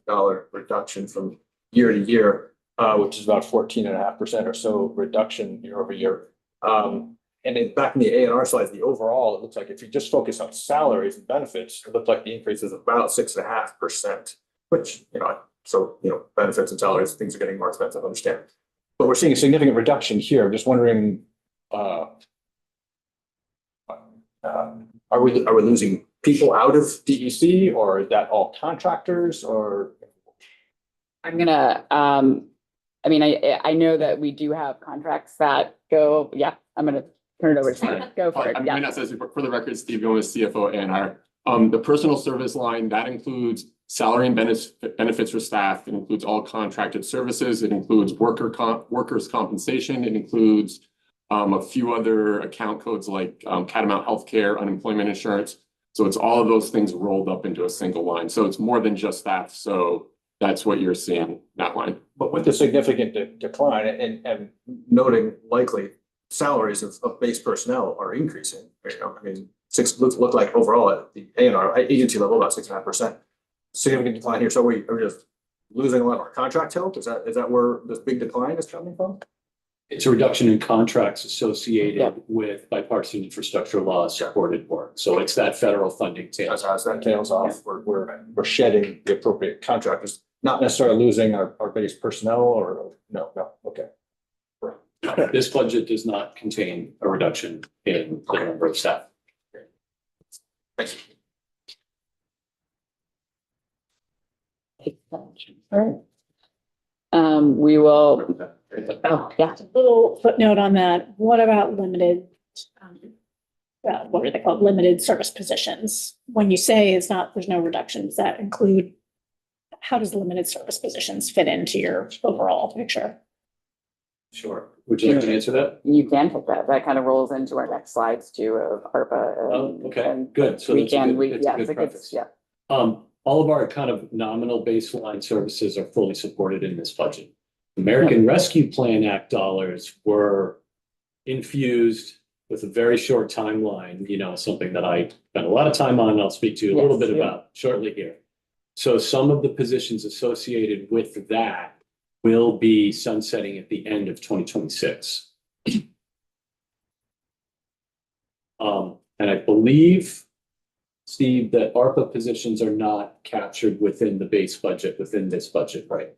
S2: reduction from year to year, which is about 14.5% or so reduction year over year. And then back in the A&R slides, the overall, it looks like if you just focus on salaries and benefits, it looked like the increase is about 6.5%, which, benefits and salaries, things are getting more expensive, I understand. But we're seeing a significant reduction here. I'm just wondering, are we losing people out of DEC, or is that all contractors, or?
S6: I'm gonna, I know that we do have contracts that go, I'm gonna turn it over to Steve. Go for it.
S5: I might not say this, but for the record, Steve Gomez, CFO A&R. The personal service line, that includes salary and benefits for staff. It includes all contracted services. It includes workers' compensation. It includes a few other account codes like Catamount Healthcare, unemployment insurance. So it's all of those things rolled up into a single line. So it's more than just that. So that's what you're seeing, that line.
S2: But with the significant decline and noting likely salaries of base personnel are increasing, look like overall at the A&R agency level about 6.5%. Significant decline here. So are we just losing a lot of our contract help? Is that where this big decline is coming from?
S8: It's a reduction in contracts associated
S6: Yep.
S8: with bipartisan infrastructure law supported work. So it's that federal funding tail.
S2: As that tails off, we're shedding the appropriate contractors, not necessarily losing our base personnel or, no, okay.
S8: This budget does not contain a reduction in the number of staff.
S2: Thank you.
S6: All right. We will, oh, yeah.
S3: Little footnote on that. What about limited, what are they called? Limited service positions. When you say it's not, there's no reductions, that include, how does limited service positions fit into your overall picture?
S8: Sure. Would you like to answer that?
S6: You can put that. That kind of rolls into our next slides too of ARPA.
S8: Oh, okay,
S6: and
S8: good. So
S6: we
S8: that's a
S6: can,
S8: good- that's a
S6: yeah,
S8: good
S6: it's a good,
S8: preface.
S6: yeah.
S8: All of our kind of nominal baseline services are fully supported in this budget. American Rescue Plan Act dollars were infused with a very short timeline, you know, something that I spent a lot of time on, and I'll speak to you a little
S6: Yes,
S8: bit
S6: yeah.
S8: about shortly here. So some of the positions associated with that will be sunsetting at the end of 2026. And I believe, Steve, that ARPA positions are not captured within the base budget, within this budget, right?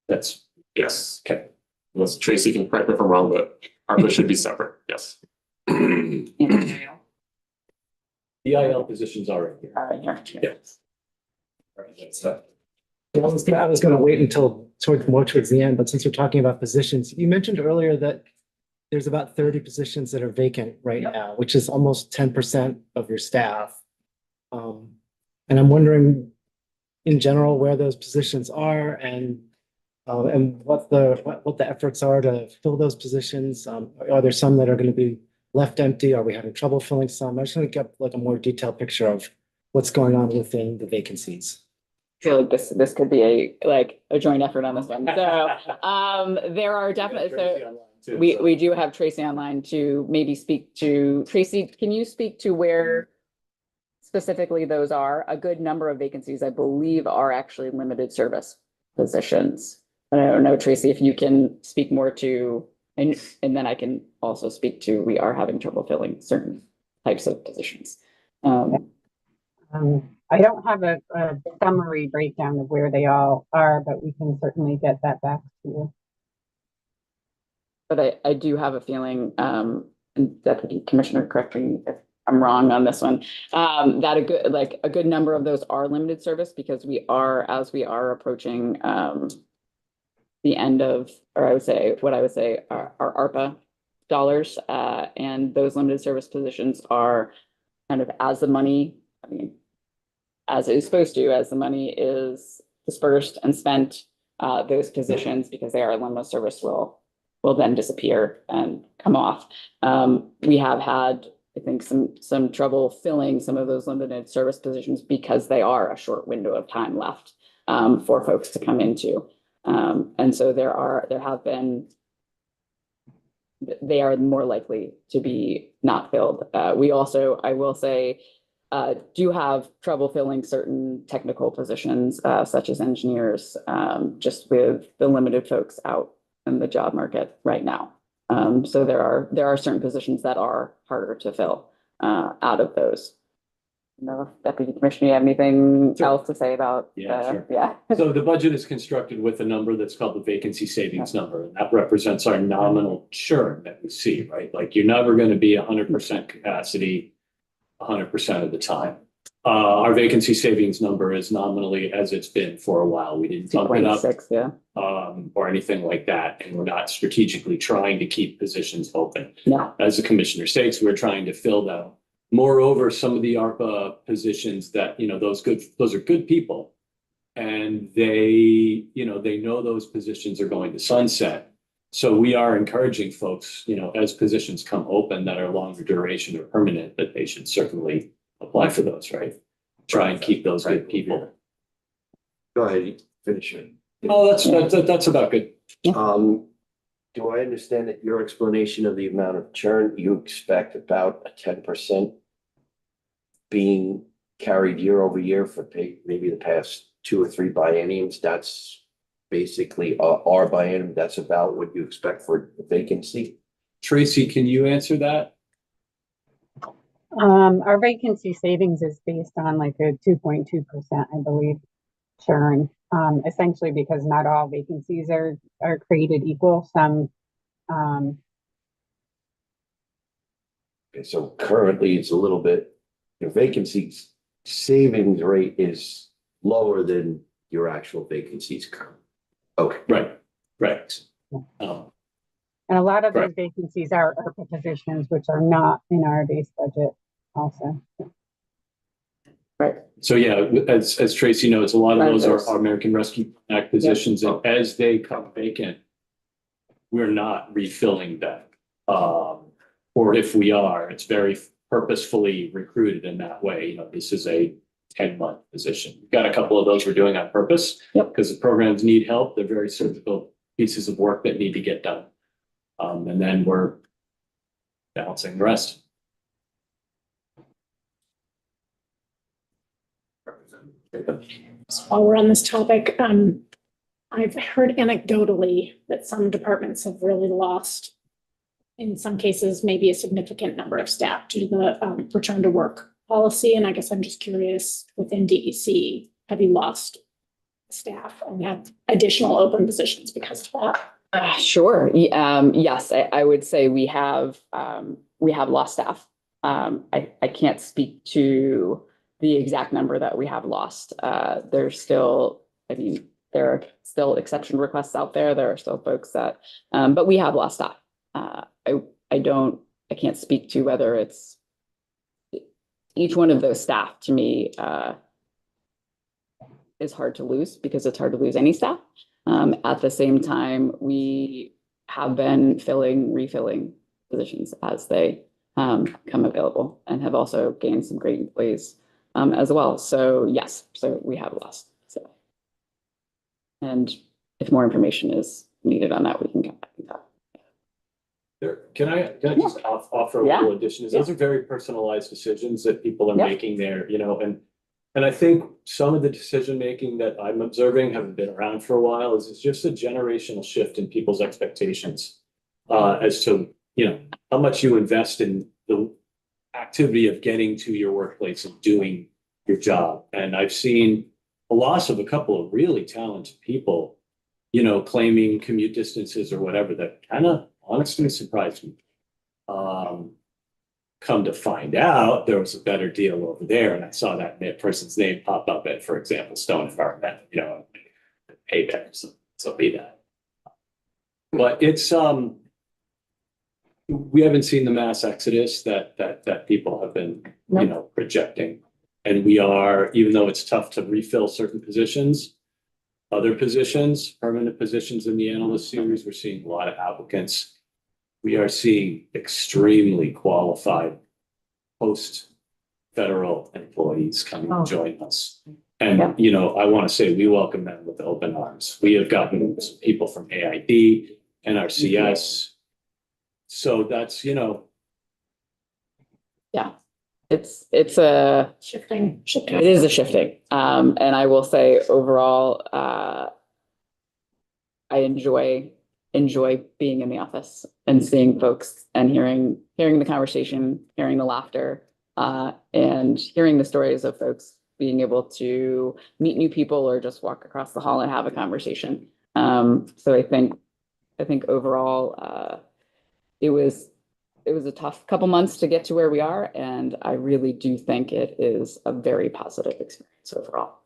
S8: That's,
S5: Yes.
S8: okay.
S5: Unless Tracy can correct me if I'm wrong, but ARPA should be separate, yes.
S8: EIL positions are in here.
S6: All right, here.
S8: Yes.
S10: I was gonna wait until towards the end, but since we're talking about positions, you mentioned earlier that there's about 30 positions that are vacant right now, which is almost 10% of your staff. And I'm wondering in general where those positions are and what the efforts are to fill those positions. Are there some that are going to be left empty? Are we having trouble filling some? I just want to get like a more detailed picture of what's going on within the vacancies.
S6: I feel like this could be a joint effort on this one. So, there are definitely, so we do have Tracy online to maybe speak to. Tracy, can you speak to where specifically those are? A good number of vacancies, I believe, are actually limited service positions. I don't know, Tracy, if you can speak more to, and then I can also speak to, we are having trouble filling certain types of positions.
S11: I don't have a summary breakdown of where they all are, but we can certainly get that back to you.
S6: But I do have a feeling, and Deputy Commissioner, correct me if I'm wrong on this one, that a good number of those are limited service because as we are approaching the end of, or I would say our ARPA dollars, and those limited service positions are kind of as the money, I mean, as it is supposed to, as the money is dispersed and spent, those positions, because they are limited service, will then disappear and come off. We have had, I think, some trouble filling some of those limited service positions because they are a short window of time left for folks to come into. And so they are more likely to be not filled. We also, I will say, do have trouble filling certain technical positions, such as engineers, just with the limited folks out in the job market right now. So there are certain positions that are harder to fill out of those. No, Deputy Commissioner, you have anything else to say about?
S8: Yeah, sure.
S6: Yeah.
S8: So the budget is constructed with a number that's called the vacancy savings number, and that represents our nominal churn that we see, right? Like you're never going to be 100% capacity 100% of the time. Our vacancy savings number is nominally as it's been for a while. We didn't bump it up
S6: 2.6, yeah.
S8: or anything like that, and we're not strategically trying to keep positions open.
S6: No.
S8: As the commissioner states, we're trying to fill them. Moreover, some of the ARPA positions that, those are good people. And they know those positions are going to sunset. So we are encouraging folks, as positions come open that are longer duration or permanent, that they should certainly apply for those, right? Try and keep those good people.
S7: Go ahead, finish it.
S8: Oh, that's about good.
S7: Do I understand that your explanation of the amount of churn, you expect about a 10% being carried year over year for maybe the past 2 or 3 bienniums? That's basically are by annum, that's about what you expect for vacancy?
S8: Tracy, can you answer that?
S11: Our vacancy savings is based on like a 2.2%, I believe, churn. Essentially because not all vacancies are created equal. Some,
S7: Okay, so currently it's a little bit, your vacancies savings rate is lower than your actual vacancies current. Okay.
S8: Right. Um,
S11: and a lot of those
S8: Correct.
S11: vacancies are ARPA positions, which are not in our base budget also.
S6: Right.
S8: So yeah, as Tracy knows, a lot of those
S6: Renters.
S8: are American Rescue Act positions, and as they come vacant, we're not refilling them. Or if we are, it's very purposefully recruited in that way. You know, this is a 10-month position. We've got a couple of those we're doing on purpose.
S6: Yep.
S8: Because the programs need help. They're very surgical pieces of work that need to get done. And then we're balancing the rest.
S3: While we're on this topic, I've heard anecdotally that some departments have really lost, in some cases, maybe a significant number of staff due to the return to work policy. And I guess I'm just curious, within DEC, have you lost staff and have additional open positions because of that?
S6: Sure. Yes, I would say we have lost staff. I can't speak to the exact number that we have lost. There's still, I mean, there are still exception requests out there. There are still folks that, but we have lost staff. I can't speak to whether it's each one of those staff. To me, is hard to lose because it's hard to lose any staff. At the same time, we have been refilling positions as they come available, and have also gained some great employees as well. So yes, so we have lost. So, and if more information is needed on that, we can get back to that.
S8: Can I just offer a
S6: Yeah.
S8: little addition? Those are very personalized decisions that people are
S6: Yeah.
S8: making there, you know, and I think some of the decision-making that I'm observing haven't been around for a while is just a generational shift in people's expectations as to, you know, how much you invest in the activity of getting to your workplace and doing your job. And I've seen a loss of a couple of really talented people, you know, claiming commute distances or whatever, that kind of honestly surprised me. Come to find out, there was a better deal over there, and I saw that person's name pop up at, for example, Stone Environment, you know, pay better, so be that. But it's we haven't seen the mass exodus that people have been, you know, projecting. And we are, even though it's tough to refill certain positions, other positions, permanent positions in the analyst series, we're seeing a lot of applicants. We are seeing extremely qualified post-federal employees coming to join us. And, you know, I want to say we welcome them with open arms. We have gotten people from AID, NRCS. So that's, you know.
S6: Yeah, it's a
S3: Shifting.
S6: It is a shifting. And I will say overall, I enjoy being in the office and seeing folks and hearing the conversation, hearing the laughter, and hearing the stories of folks being able to meet new people or just walk across the hall and have a conversation. So I think overall, it was a tough couple months to get to where we are, and I really do think it is a very positive experience overall.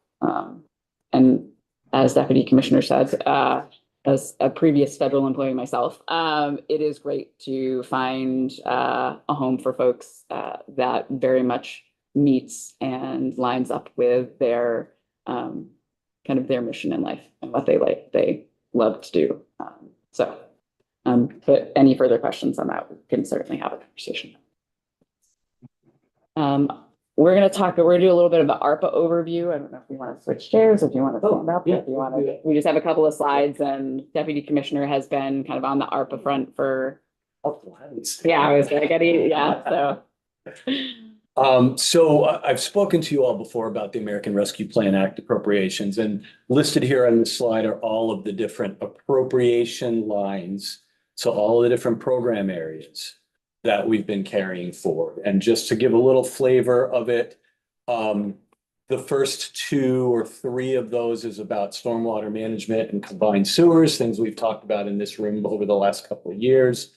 S6: And as Deputy Commissioner said, as a previous federal employee myself, it is great to find a home for folks that very much meets and lines up with their kind of their mission in life and what they love to do. But any further questions on that, we can certainly have a conversation. We're going to do a little bit of the ARPA overview. I don't know if you want to switch chairs, if you want to stand up, if you want to. We just have a couple of slides, and Deputy Commissioner has been kind of on the ARPA front for. Yeah, I was like, so.
S8: So I've spoken to you all before about the American Rescue Plan Act appropriations, and listed here on the slide are all of the different appropriation lines. So all of the different program areas that we've been carrying forward. And just to give a little flavor of it, the first 2 or 3 of those is about stormwater management and combined sewers, things we've talked about in this room over the last couple of years.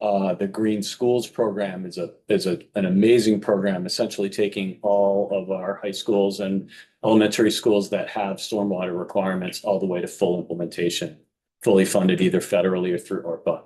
S8: The Green Schools program is an amazing program, essentially taking all of our high schools and elementary schools that have stormwater requirements all the way to full implementation, fully funded either federally or through ARPA.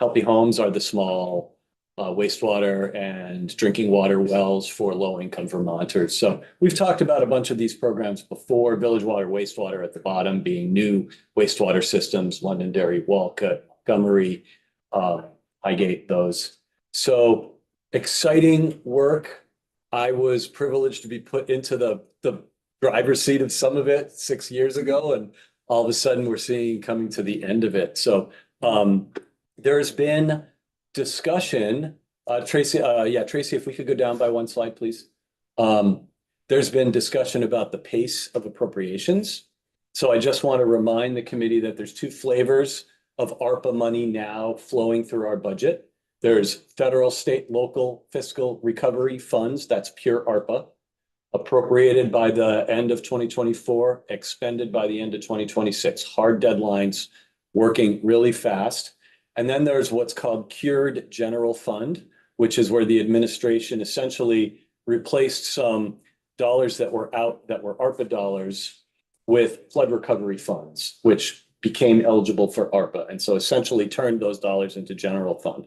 S8: Healthy Homes are the small wastewater and drinking water wells for low-income Vermonters. So we've talked about a bunch of these programs before. Village Water, Wastewater at the bottom being new wastewater systems, Londonderry, Walcott, Montgomery, Highgate, those. So exciting work. I was privileged to be put into the driver's seat of some of it 6 years ago, and all of a sudden we're seeing coming to the end of it. So there's been discussion, Tracy, Tracy, if we could go down by 1 slide, please. There's been discussion about the pace of appropriations. So I just want to remind the committee that there's 2 flavors of ARPA money now flowing through our budget. There's federal, state, local fiscal recovery funds, that's pure ARPA, appropriated by the end of 2024, expended by the end of 2026, hard deadlines, working really fast. And then there's what's called cured general fund, which is where the administration essentially replaced some dollars that were ARPA dollars with flood recovery funds, which became eligible for ARPA. And so essentially turned those dollars into general fund.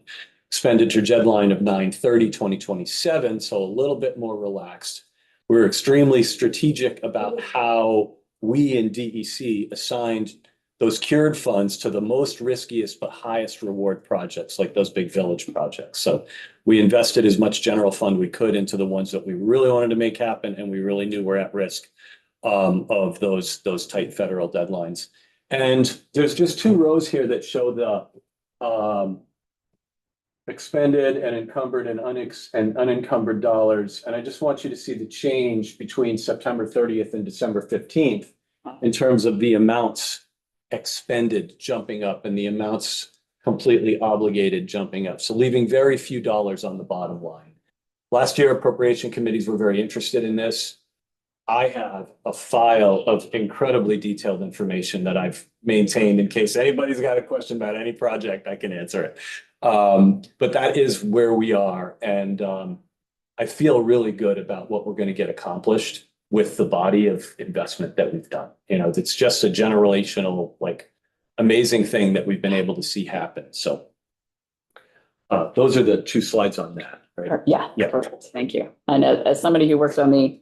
S8: Expenditure deadline of 9/30/2027, so a little bit more relaxed. We're extremely strategic about how we in DEC assigned those cured funds to the most riskiest but highest reward projects, like those big village projects. So we invested as much general fund we could into the ones that we really wanted to make happen, and we really knew were at risk of those tight federal deadlines. And there's just 2 rows here that show the expended and encumbered and unencumbered dollars. And I just want you to see the change between September 30th and December 15th in terms of the amounts expended jumping up and the amounts completely obligated jumping up. So leaving very few dollars on the bottom line. Last year, appropriation committees were very interested in this. I have a file of incredibly detailed information that I've maintained in case anybody's got a question about any project, I can answer it. But that is where we are. And I feel really good about what we're going to get accomplished with the body of investment that we've done. You know, it's just a generational, like, amazing thing that we've been able to see happen. So those are the 2 slides on that, right?
S6: Yeah, perfect. Thank you. And as somebody who works on the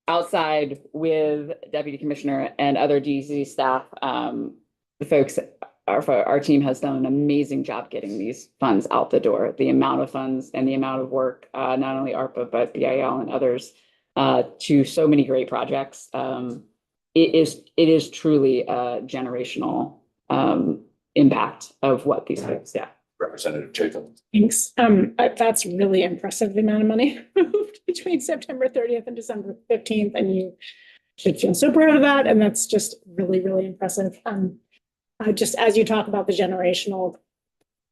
S6: outside with Deputy Commissioner and other DEC staff, the folks, our team has done an amazing job getting these funds out the door. The amount of funds and the amount of work, not only ARPA, but BIL and others, to so many great projects. It is truly a generational impact of what these folks,
S5: Representative Jacob.
S3: Thanks. That's really impressive, the amount of money moved between September 30th and December 15th, and you should feel so proud of that. And that's just really, really impressive. Just as you talk about the generational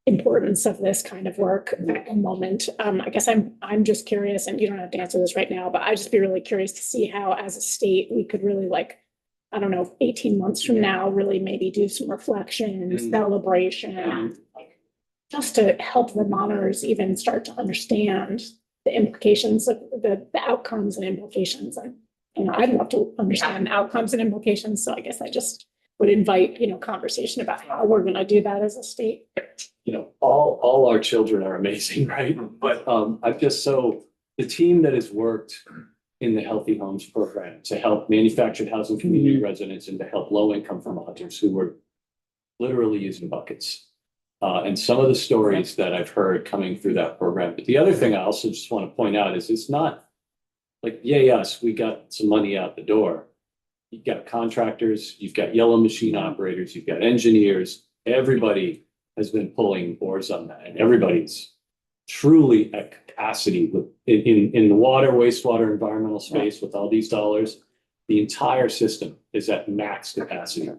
S3: importance of this kind of work at the moment, I guess I'm just curious, and you don't have to answer this right now, but I'd just be really curious to see how, as a state, we could really, like, I don't know, 18 months from now, really maybe do some reflection, celebration, like, just to help Vermonters even start to understand the implications of the outcomes and implications. And, you know, I'd love to understand outcomes and implications. So I guess I just would invite, you know, conversation about how we're going to do that as a state.
S8: You know, all our children are amazing, right? But the team that has worked in the Healthy Homes program to help manufactured housing community residents and to help low-income Vermonters who were literally using buckets. And some of the stories that I've heard coming through that program. But the other thing I also just want to point out is it's not like, yay us, we got some money out the door. You've got contractors, you've got yellow machine operators, you've got engineers. Everybody has been pulling oars on that, and everybody's truly at capacity with, in the water, wastewater, environmental space with all these dollars. The entire system is at max capacity.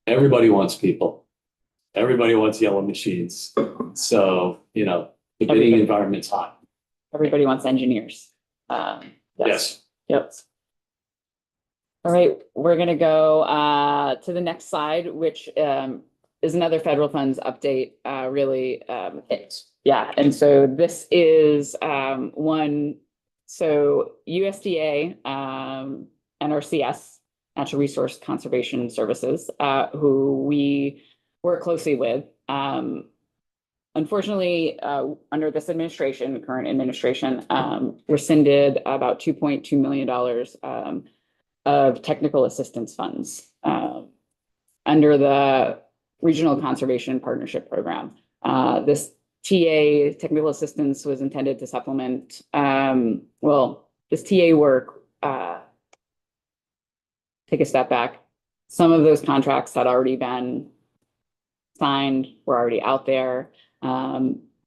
S8: Everybody wants people. Everybody wants yellow machines. So, you know, the bidding
S6: Everybody.
S8: environment's hot.
S6: Everybody wants engineers.
S8: Yes.
S6: Yep. All right, we're gonna go to the next slide, which is another federal funds update, really. Yeah, and so this is one, so USDA, NRCS, Natural Resource Conservation Services, who we work closely with. Unfortunately, under this administration, current administration, rescinded about $2.2 million of technical assistance funds under the Regional Conservation Partnership Program. This TA, technical assistance, was intended to supplement, this TA work, take a step back. Some of those contracts had already been signed, were already out there.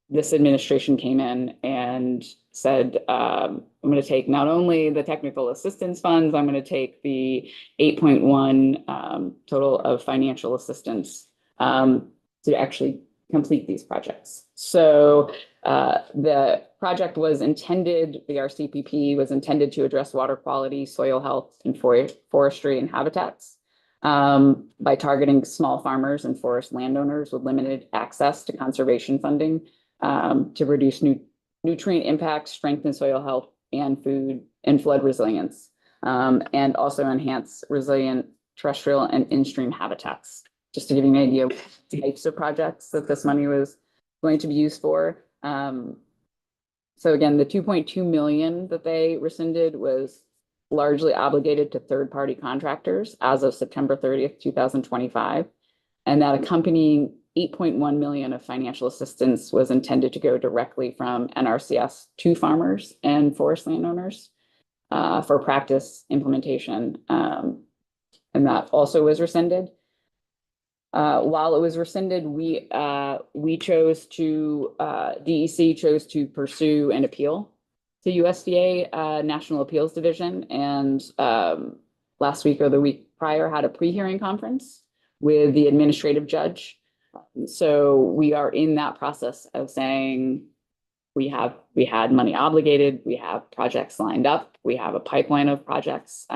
S6: This administration came in and said, I'm going to take not only the technical assistance funds, I'm going to take the 8.1 total of financial assistance to actually complete these projects. So the project was intended, the RCPP was intended to address water quality, soil health, and forestry and habitats by targeting small farmers and forest landowners with limited access to conservation funding to reduce nutrient impacts, strengthen soil health and food and flood resilience, and also enhance resilient terrestrial and in-stream habitats. Just to give you an idea of the types of projects that this money was going to be used for. So again, the 2.2 million that they rescinded was largely obligated to third-party contractors as of September 30th, 2025. And that accompanying 8.1 million of financial assistance was intended to go directly from NRCS to farmers and forest landowners for practice implementation. And that also was rescinded. While it was rescinded, we chose to, DEC chose to pursue an appeal to USDA National Appeals Division, and last week or the week prior had a pre-hearing conference with the administrative judge. So we are in that process of saying we had money obligated, we have projects lined up, we have a pipeline of projects.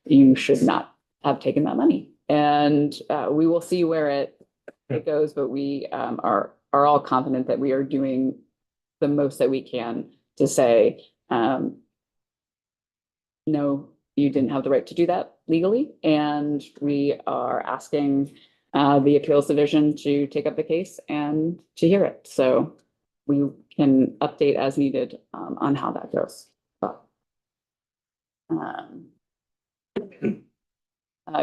S6: You should not have taken that money. And we will see where it goes, but we are all confident that we are doing the most that we can to say, no, you didn't have the right to do that legally. And we are asking the appeals division to take up the case and to hear it. So we can update as needed on how that goes.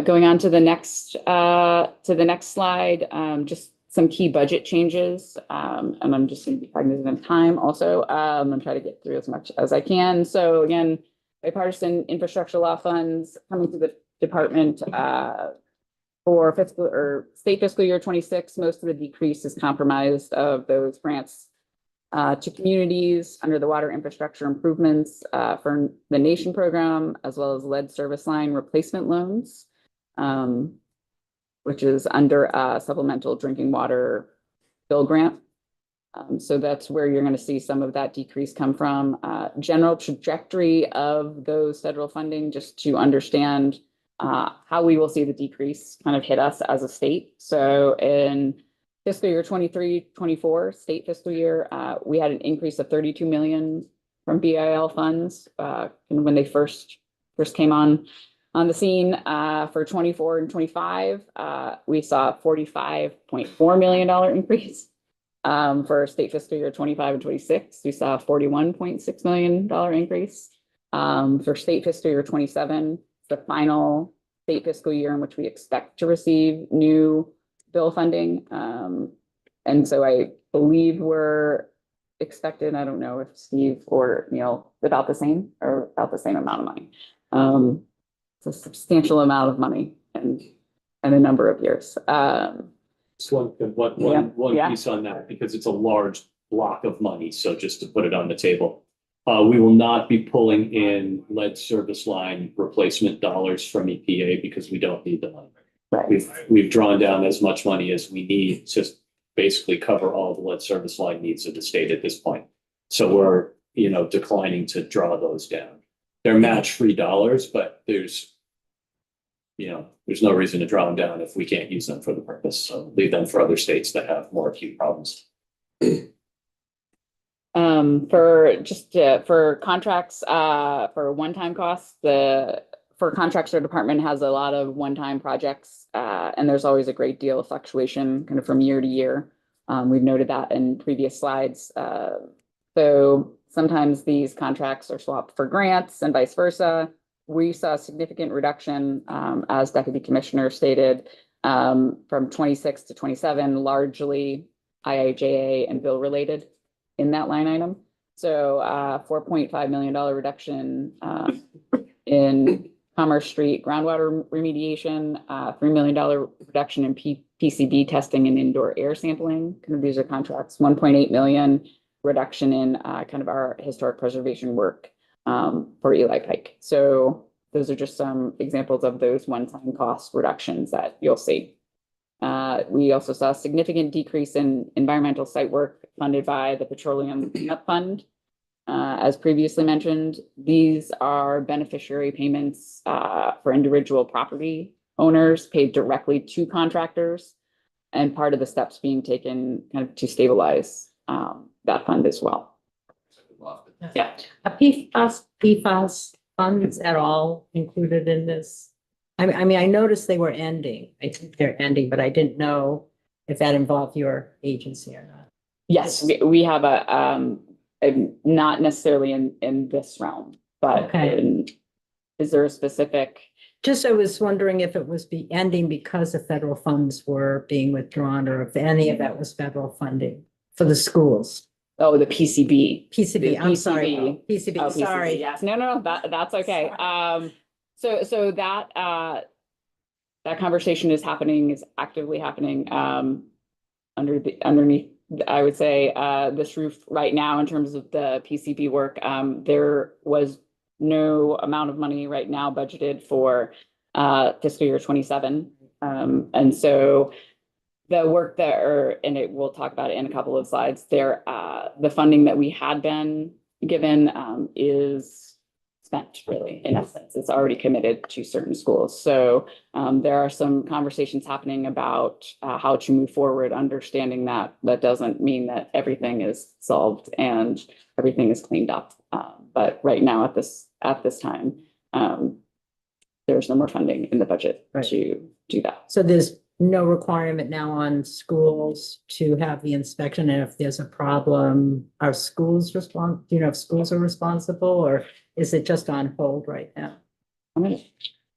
S6: Going on to the next slide, just some key budget changes. And I'm just going to be cognizant of time also. I'm going to try to get through as much as I can. So again, bipartisan infrastructure law funds coming to the department for state fiscal year 26. Most of the decrease is comprised of those grants to communities under the water infrastructure improvements for the Nation program, as well as lead service line replacement loans, which is under a supplemental drinking water bill grant. So that's where you're going to see some of that decrease come from. General trajectory of those federal funding, just to understand how we will see the decrease kind of hit us as a state. So in fiscal year 23-24, state fiscal year, we had an increase of 32 million from BIL funds when they first came on the scene. For 24 and 25, we saw a $45.4 million increase. For state fiscal year 25 and 26, we saw a $41.6 million increase. For state fiscal year 27, the final state fiscal year in which we expect to receive new bill funding. And so I believe we're expected, I don't know if Steve or Neil, about the same amount of money. It's a substantial amount of money and a number of years.
S8: Just one
S6: Yeah.
S8: piece on that, because it's a large block of money, so just to put it on the table. We will not be pulling in lead service line replacement dollars from EPA because we don't need the money.
S6: Right.
S8: We've drawn down as much money as we need to basically cover all the lead service line needs of the state at this point. So we're, declining to draw those down. They're match-free dollars, but there's no reason to draw them down if we can't use them for the purpose. So leave them for other states that have more acute problems.
S6: For contracts, for one-time costs, for contracts, our department has a lot of one-time projects, and there's always a great deal of fluctuation kind of from year to year. We've noted that in previous slides. So sometimes these contracts are swapped for grants and vice versa. We saw a significant reduction, as Deputy Commissioner stated, from 26 to 27, largely IIJA and bill related in that line item. So $4.5 million reduction in Commerce Street groundwater remediation, $3 million reduction in PCB testing and indoor air sampling. Kind of these are contracts. 1.8 million reduction in kind of our historic preservation work for Eli Pike. So those are just some examples of those one-time cost reductions that you'll see. We also saw a significant decrease in environmental site work funded by the Petroleum Cleanup Fund. As previously mentioned, these are beneficiary payments for individual property owners paid directly to contractors, and part of the steps being taken kind of to stabilize that fund as well. Yeah.
S4: Are PFAS funds at all included in this? I mean, I noticed they were ending. I think they're ending, but I didn't know if that involved your agency or not.
S6: Yes, we have not necessarily in this realm, but is there a specific?
S4: Just I was wondering if it was ending because the federal funds were being withdrawn, or if any of that was federal funding for the schools.
S6: Oh, the PCB.
S4: PCB, I'm sorry. PCB,
S6: Oh,
S4: sorry.
S6: Yes, no, that's okay. So that conversation is actively happening underneath, I would say, this roof right now in terms of the PCB work. There was no amount of money right now budgeted for fiscal year 27. And so the work and we'll talk about it in a couple of slides there, the funding that we had been given is spent, really, in essence. It's already committed to certain schools. So there are some conversations happening about how to move forward, understanding that doesn't mean that everything is solved and everything is cleaned up. But right now at this time, there's no more funding in the budget to do that.
S4: So there's no requirement now on schools to have the inspection, and if there's a problem, are schools do you know if schools are responsible, or is it just on hold right now?
S6: I'm going to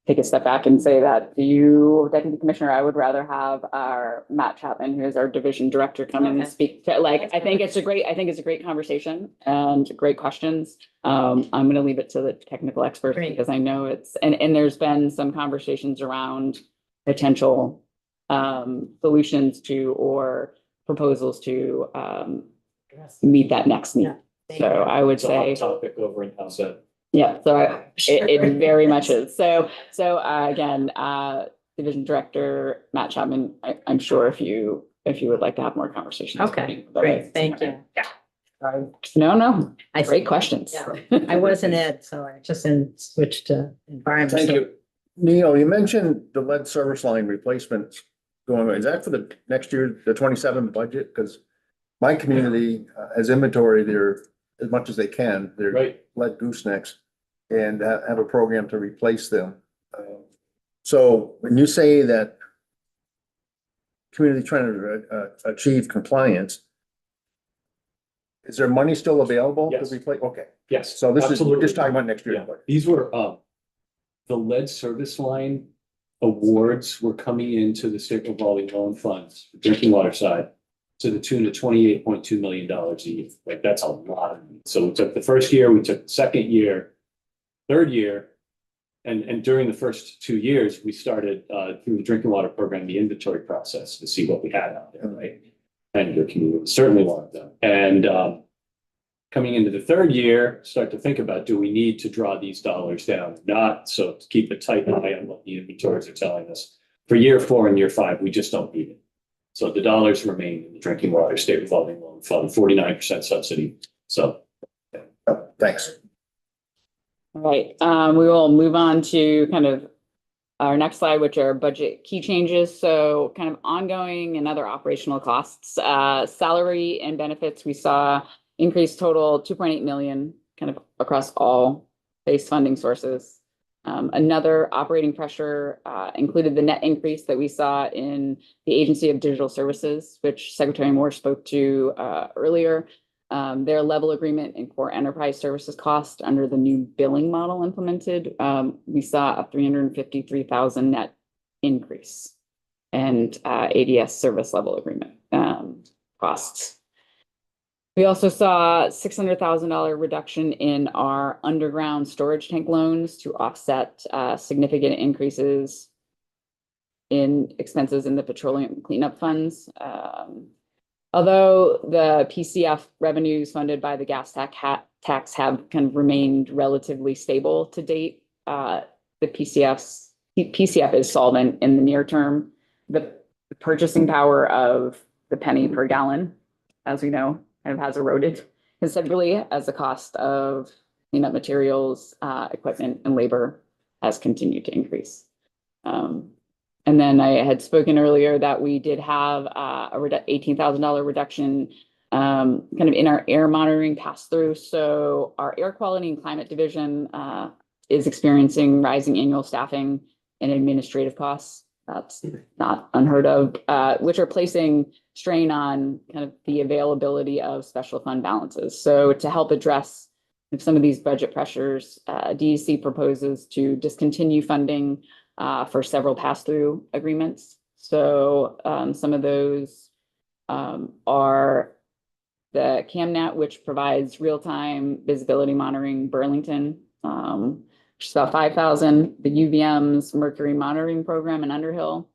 S6: take a step back and say that Deputy Commissioner, I would rather have our Matt Chapman, who is our division director, come in and speak to, I think it's a great conversation and great questions. I'm going to leave it to the technical experts because I know and there's been some conversations around potential solutions to or proposals to meet that next need. So I would say
S8: It's a hot topic over in House Ed.
S6: yeah, so it very much is. So again, Division Director Matt Chapman, I'm sure if you would like to have more conversations.
S4: Okay, great, thank you.
S6: Yeah. No, great questions.
S4: I wasn't Ed, so I just switched to environment.
S9: Thank you. Neil, you mentioned the lead service line replacement going on. Is that for the next year, the 27 budget? Because my community has inventory there as much as they can. They're lead goosenecks and have a program to replace them. So when you say that community trying to achieve compliance, is there money still available to replace? Okay.
S8: Yes.
S9: So we're
S8: absolutely.
S9: just talking about next year.
S8: Yeah. These were, the lead service line awards were coming into the state revolving loan funds, for drinking water side, to the tune of $28.2 million a year. Like, that's a lot of money. So we took the first year, we took the second year, third year, And during the first 2 years, we started through the drinking water program, the inventory process to see what we had out there, right? And your community was certainly one of them. And coming into the third year, start to think about, do we need to draw these dollars down or not? So to keep a tight eye on what the inventories are telling us. For year 4 and year 5, we just don't need it. So the dollars remain in the drinking water state revolving loan fund, 49% subsidy. So.
S9: Thanks.
S6: All right, we will move on to kind of our next slide, which are budget key changes. So kind of ongoing and other operational costs, salary and benefits, we saw increased total 2.8 million kind of across all base funding sources. Another operating pressure included the net increase that we saw in the Agency of Digital Services, which Secretary Moore spoke to earlier. Their level agreement and core enterprise services cost under the new billing model implemented, we saw a 353,000 net increase and ADS service level agreement costs. We also saw $600,000 reduction in our underground storage tank loans to offset significant increases in expenses in the petroleum cleanup funds. Although the PCF revenues funded by the gas tax have kind of remained relatively stable to date, the PCF is solvent in the near term. The purchasing power of the penny per gallon, as we know, kind of has eroded considerably as the cost of cleanup materials, equipment, and labor has continued to increase. And then I had spoken earlier that we did have a $18,000 reduction kind of in our air monitoring pass-through. So our air quality and climate division is experiencing rising annual staffing and administrative costs. That's not unheard of, which are placing strain on kind of the availability of special fund balances. So to help address some of these budget pressures, DEC proposes to discontinue funding for several pass-through agreements. So some of those are the CAMNet, which provides real-time visibility monitoring Burlington, which is about 5,000. The UVM's Mercury monitoring program in Underhill,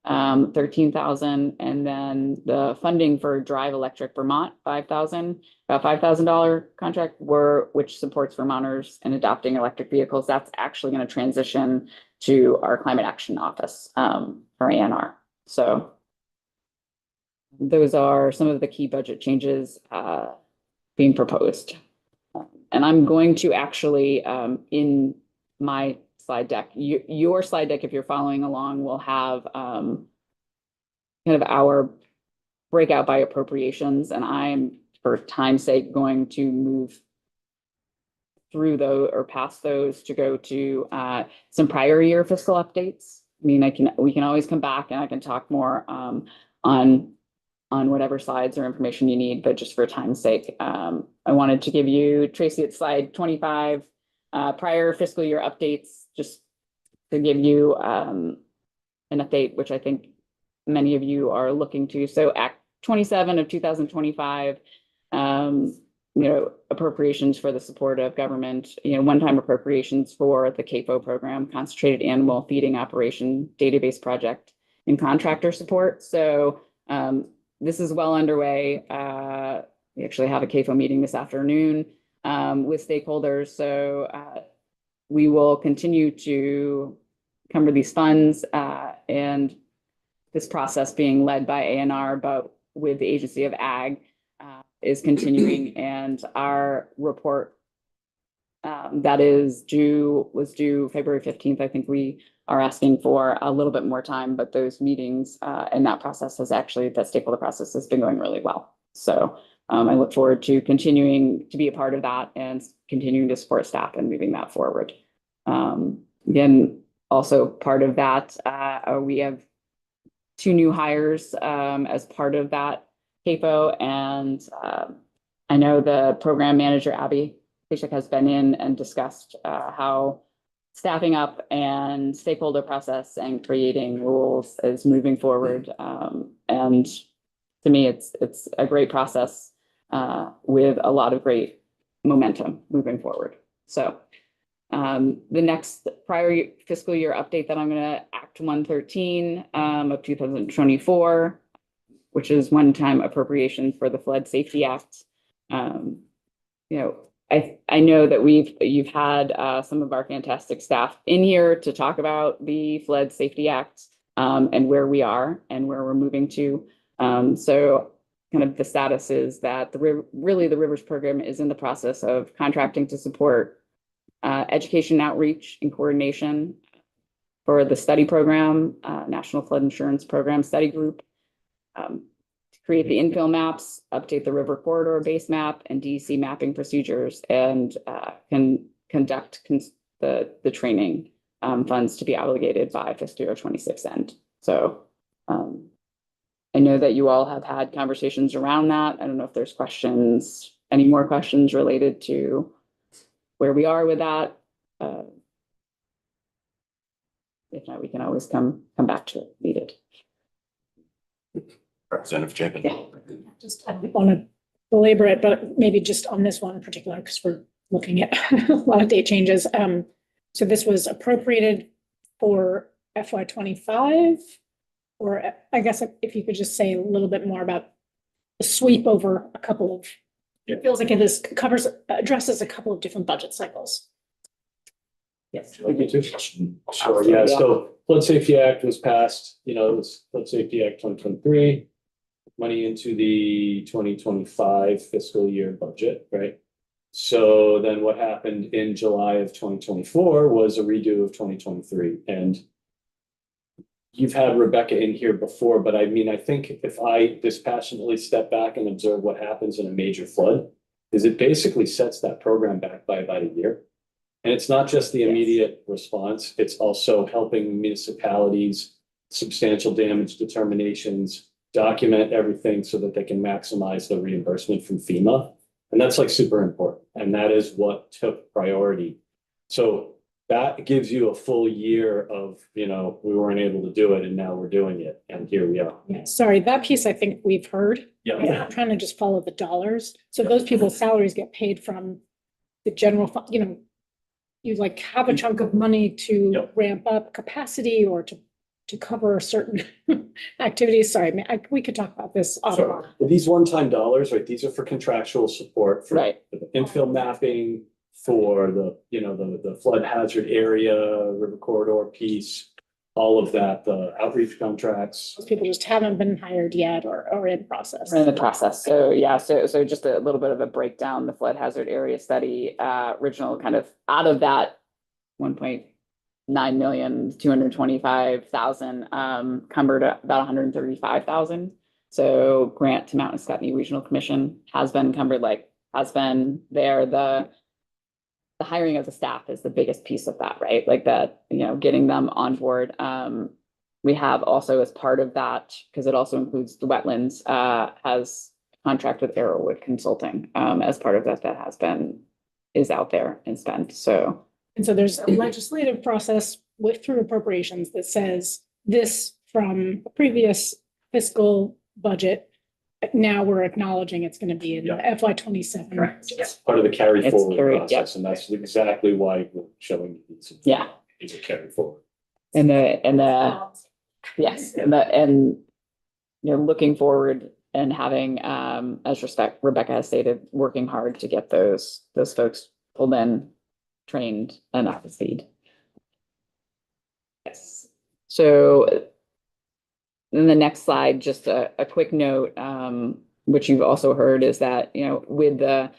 S6: 13,000. And then the funding for Drive Electric Vermont, 5,000, about $5,000 contract, which supports Vermonters in adopting electric vehicles. That's actually going to transition to our Climate Action Office for ANR. So those are some of the key budget changes being proposed. And I'm going to actually, in my slide deck, your slide deck, if you're following along, will have kind of our breakout by appropriations. And I'm, for time's sake, going to move through those or past those to go to some prior year fiscal updates. I mean, we can always come back and I can talk more on whatever slides or information you need, but just for time's sake, I wanted to give you, Tracy, at slide 25, prior fiscal year updates, just to give you an update, which I think many of you are looking to. So Act 27 of 2025, appropriations for the support of government, one-time appropriations for the CAFO program, Concentrated Animal Feeding Operation Database Project, and contractor support. So this is well underway. We actually have a CAFO meeting this afternoon with stakeholders. So we will continue to encumber these funds and this process being led by ANR, but with the Agency of Ag is continuing. And our report that was due February 15th. I think we are asking for a little bit more time, but those meetings and that stakeholder process has been going really well. So I look forward to continuing to be a part of that and continuing to support staff and moving that forward. Again, also part of that, we have 2 new hires as part of that CAFO, and I know the program manager, Abby Pashek, has been in and discussed how staffing up and stakeholder process and creating rules is moving forward. And to me, it's a great process with a lot of great momentum moving forward. So The next prior fiscal year update that I'm gonna Act 113 of 2024, which is one-time appropriation for the Flood Safety Act. You know, I know that you've had some of our fantastic staff in here to talk about the Flood Safety Act and where we are and where we're moving to. So kind of the status is that the Rivers program is in the process of contracting to support education outreach and coordination for the study program, National Flood Insurance Program Study Group. To create the infill maps, update the river corridor base map and DEC mapping procedures, and can conduct the training funds to be obligated by fiscal year 26 end. So I know that you all have had conversations around that. I don't know if there's any more questions related to where we are with that. If not, we can always come back to it needed.
S5: Representative Chapin.
S6: Yeah.
S3: Just, I don't want to belabor it, but maybe just on this one in particular, because we're looking at a lot of date changes. So this was appropriated for FY 25, or I guess if you could just say a little bit more about the sweep over a couple of, it feels like addresses a couple of different budget cycles.
S6: Yes.
S8: Thank you, too. Sure, yeah, so Flood Safety Act was passed, it was Flood Safety Act 2023. Money into the 2025 fiscal year budget, right? So then what happened in July of 2024 was a redo of 2023. And you've had Rebecca in here before, but I mean, I think if I dispassionately step back and observe what happens in a major flood, is it basically sets that program back by about a year. And it's not just the immediate response, it's also helping municipalities, substantial damage determinations, document everything so that they can maximize the reimbursement from FEMA. And that's like super important. And that is what took priority. So that gives you a full year of, we weren't able to do it and now we're doing it. And here we are.
S3: Yeah, sorry, that piece I think we've heard.
S8: Yeah.
S3: I'm trying to just follow the dollars. So those people's salaries get paid from the general fund, you like have a chunk of money to
S8: Yep.
S3: ramp up capacity or to cover certain activities. Sorry, we could talk about this offline.
S8: These one-time dollars, right, these are for contractual support for
S6: Right.
S8: the infill mapping, for the flood hazard area, river corridor piece, all of that, the outreach contracts.
S3: Those people just haven't been hired yet or in process.
S6: We're in the process. So yeah, so just a little bit of a breakdown, the flood hazard area study, original kind of out of that 1.9,225,000, cumbered about 135,000. So grant to Mountain Scotney Regional Commission has been encumbered, has been there. The hiring of the staff is the biggest piece of that, right? Like that, getting them on board. We have also as part of that, because it also includes the wetlands, has a contract with Arrowwood Consulting as part of that is out there and spent. So.
S3: And so there's a legislative process through appropriations that says this from a previous fiscal budget. Now we're acknowledging it's going to be in the FY 27.
S8: Correct. It's part of the carry
S6: It's
S8: forward
S6: carried,
S8: process, and that's exactly why we're showing these.
S6: Yeah.
S8: These are carried forward.
S6: And looking forward and having, as Rebecca has stated, working hard to get those folks pulled in, trained, and up to speed. Yes. So then the next slide, just a quick note, which you've also heard, is that, with the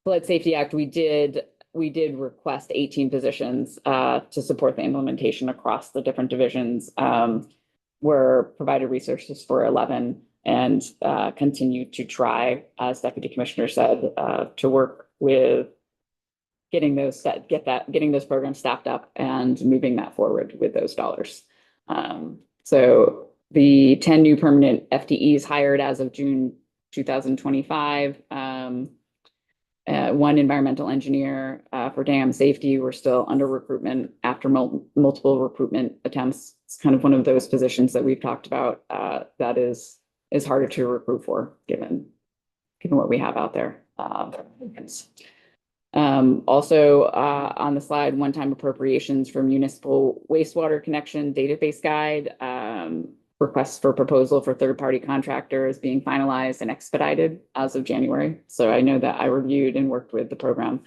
S6: Flood Safety Act, we did request 18 positions to support the implementation across the different divisions. Were provided resources for 11 and continue to try, as Deputy Commissioner said, to work with getting those programs staffed up and moving that forward with those dollars. So the 10 new permanent FTEs hired as of June 2025. One environmental engineer for dam safety. We're still under recruitment after multiple recruitment attempts. It's kind of one of those positions that we've talked about that is harder to recruit for given what we have out there. Also, on the slide, one-time appropriations for municipal wastewater connection database guide. Requests for proposal for third-party contractors being finalized and expedited as of January. So I know that I reviewed and worked with the program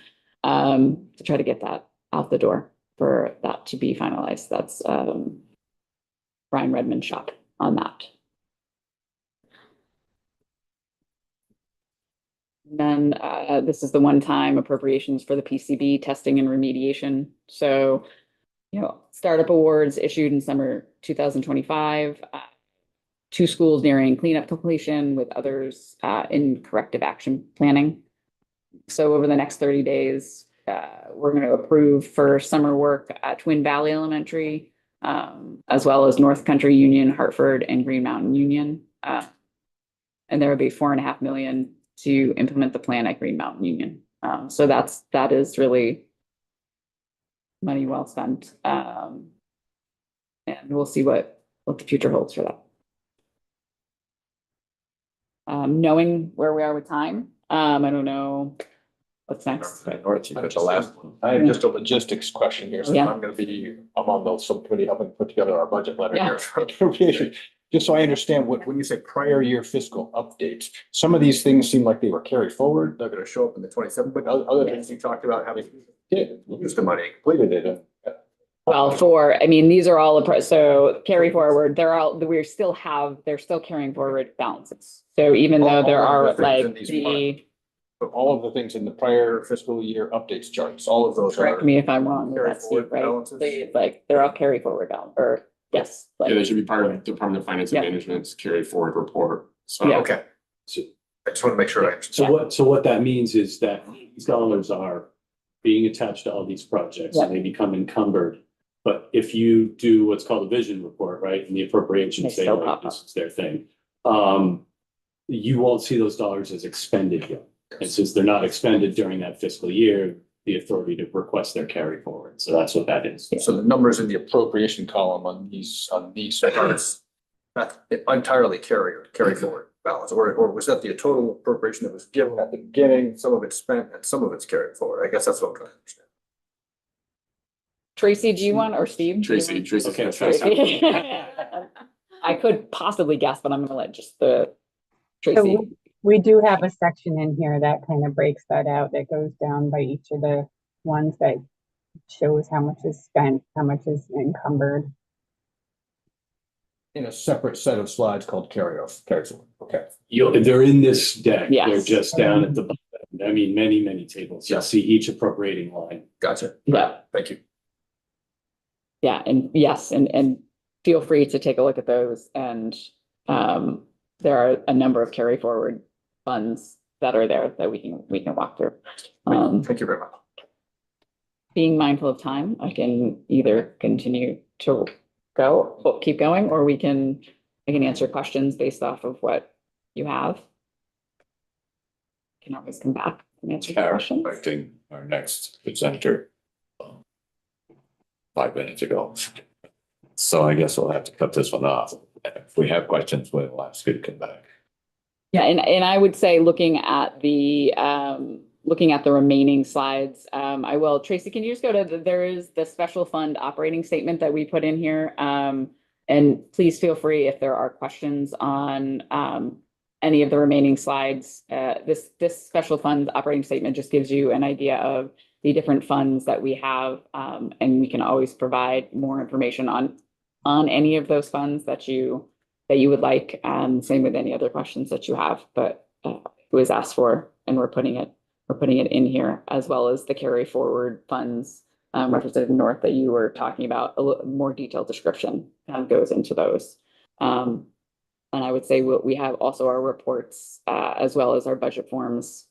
S6: to try to get that out the door for that to be finalized. That's Brian Redmond's shop on that. Then this is the one-time appropriations for the PCB testing and remediation. So, startup awards issued in summer 2025. 2 schools nearing cleanup completion with others in corrective action planning. So over the next 30 days, we're going to approve for summer work at Twin Valley Elementary, as well as North Country Union, Hartford, and Green Mountain Union. And there will be $4.5 million to implement the plan at Green Mountain Union. So that is really money well spent. And we'll see what the future holds for that. Knowing where we are with time, I don't know what's next.
S2: That's the last one. I have just a logistics question here. So
S6: Yeah.
S2: I'm on the subcommittee helping put together our budget letter
S6: Yeah.
S2: here for appropriation. Just so I understand when you say prior year fiscal updates, some of these things seem like they were carried forward. They're gonna show up in the 27th, but other things you talked about having used the money, completed it.
S6: Well, these are all, so carry forward, they're still carrying forward balances. So even though there
S2: All
S6: are
S2: of the things in
S6: like
S2: these But all of the things in the prior fiscal year updates charts, all of those are.
S6: correct me if I'm wrong with
S2: Carry
S6: that, Steve,
S2: forward
S6: right?
S2: balances?
S6: Like, they're all carry forward balance, or yes. like-
S5: Yeah, they should be part of Department of Finance and
S6: Yeah.
S5: Management's carry forward report. So.
S6: Yeah.
S2: Okay.
S8: So,
S2: I just want to make sure I understand.
S8: so what that means is that these dollars are being attached to all these projects and they become encumbered. But if you do what's called a vision report, right, and the appropriations
S6: They
S8: say,
S6: still
S8: like,
S6: pop
S8: this is their thing. You won't see those dollars as expended yet. And since they're not expended during that fiscal year, the authority to request their carry forward. So that's what that is.
S2: So the numbers in the appropriation column on these charts, not entirely carry forward balance, or was that the total appropriation that was given at the beginning, some of it's spent and some of it's carried forward? I guess that's what I'm trying to understand.
S6: Tracy, do you want, or Steve? do you
S5: Tracy,
S6: want-
S5: Tracy's
S8: Okay,
S5: gonna try to
S6: Tracy.
S5: sound-
S6: I could possibly guess, but I'm gonna let just the Tracy.
S11: So we do have a section in here that kind of breaks that out, that goes down by each of the ones that shows how much is spent, how much is encumbered.
S2: In a separate set of slides called carry forward. Okay.
S8: They're in this deck.
S6: Yes.
S8: They're just down at the bottom. I mean, many, many tables. You'll see each appropriating line.
S2: Gotcha.
S6: Yeah.
S2: Thank you.
S6: Yeah, and yes, and feel free to take a look at those, and there are a number of carry forward funds that are there that we can walk through.
S2: Thank you very much.
S6: Being mindful of time, I can either continue to keep going, or I can answer questions based off of what you have. Can always come back and answer the questions.
S12: Expecting our next presenter 5 minutes ago. So I guess we'll have to cut this one off. If we have questions, we'll ask you to come back.
S6: Yeah, and I would say looking at the remaining slides, I will. Tracy, can you just go to there is the special fund operating statement that we put in here. And please feel free if there are questions on any of the remaining slides. This special fund operating statement just gives you an idea of the different funds that we have, and we can always provide more information on any of those funds that you would like. Same with any other questions that you have, but it was asked for, and we're putting it in here, as well as the carry forward funds, Representative North, that you were talking about. A little more detailed description goes into those. And I would say we have also our reports, as well as our budget forms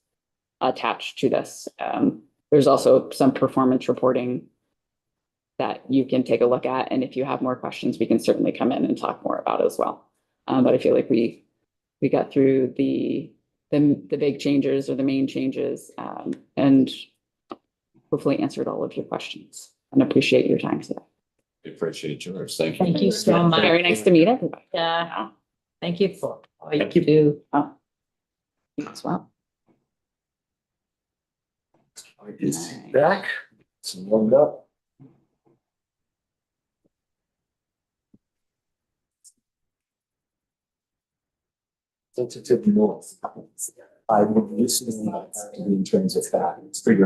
S6: attached to this. There's also some performance reporting that you can take a look at. And if you have more questions, we can certainly come in and talk more about as well. But I feel like we got through the big changes or the main changes, and hopefully answered all of your questions, and appreciate your time today.
S12: We appreciate yours. Thank you.
S4: Thank you so much.
S6: Very nice to meet everybody.
S4: Yeah, thank you for all you
S8: Thank you.
S4: do.
S6: You as well.
S2: It's back. It's warmed up. Sensitive north. I would listen in terms of that. It's figuring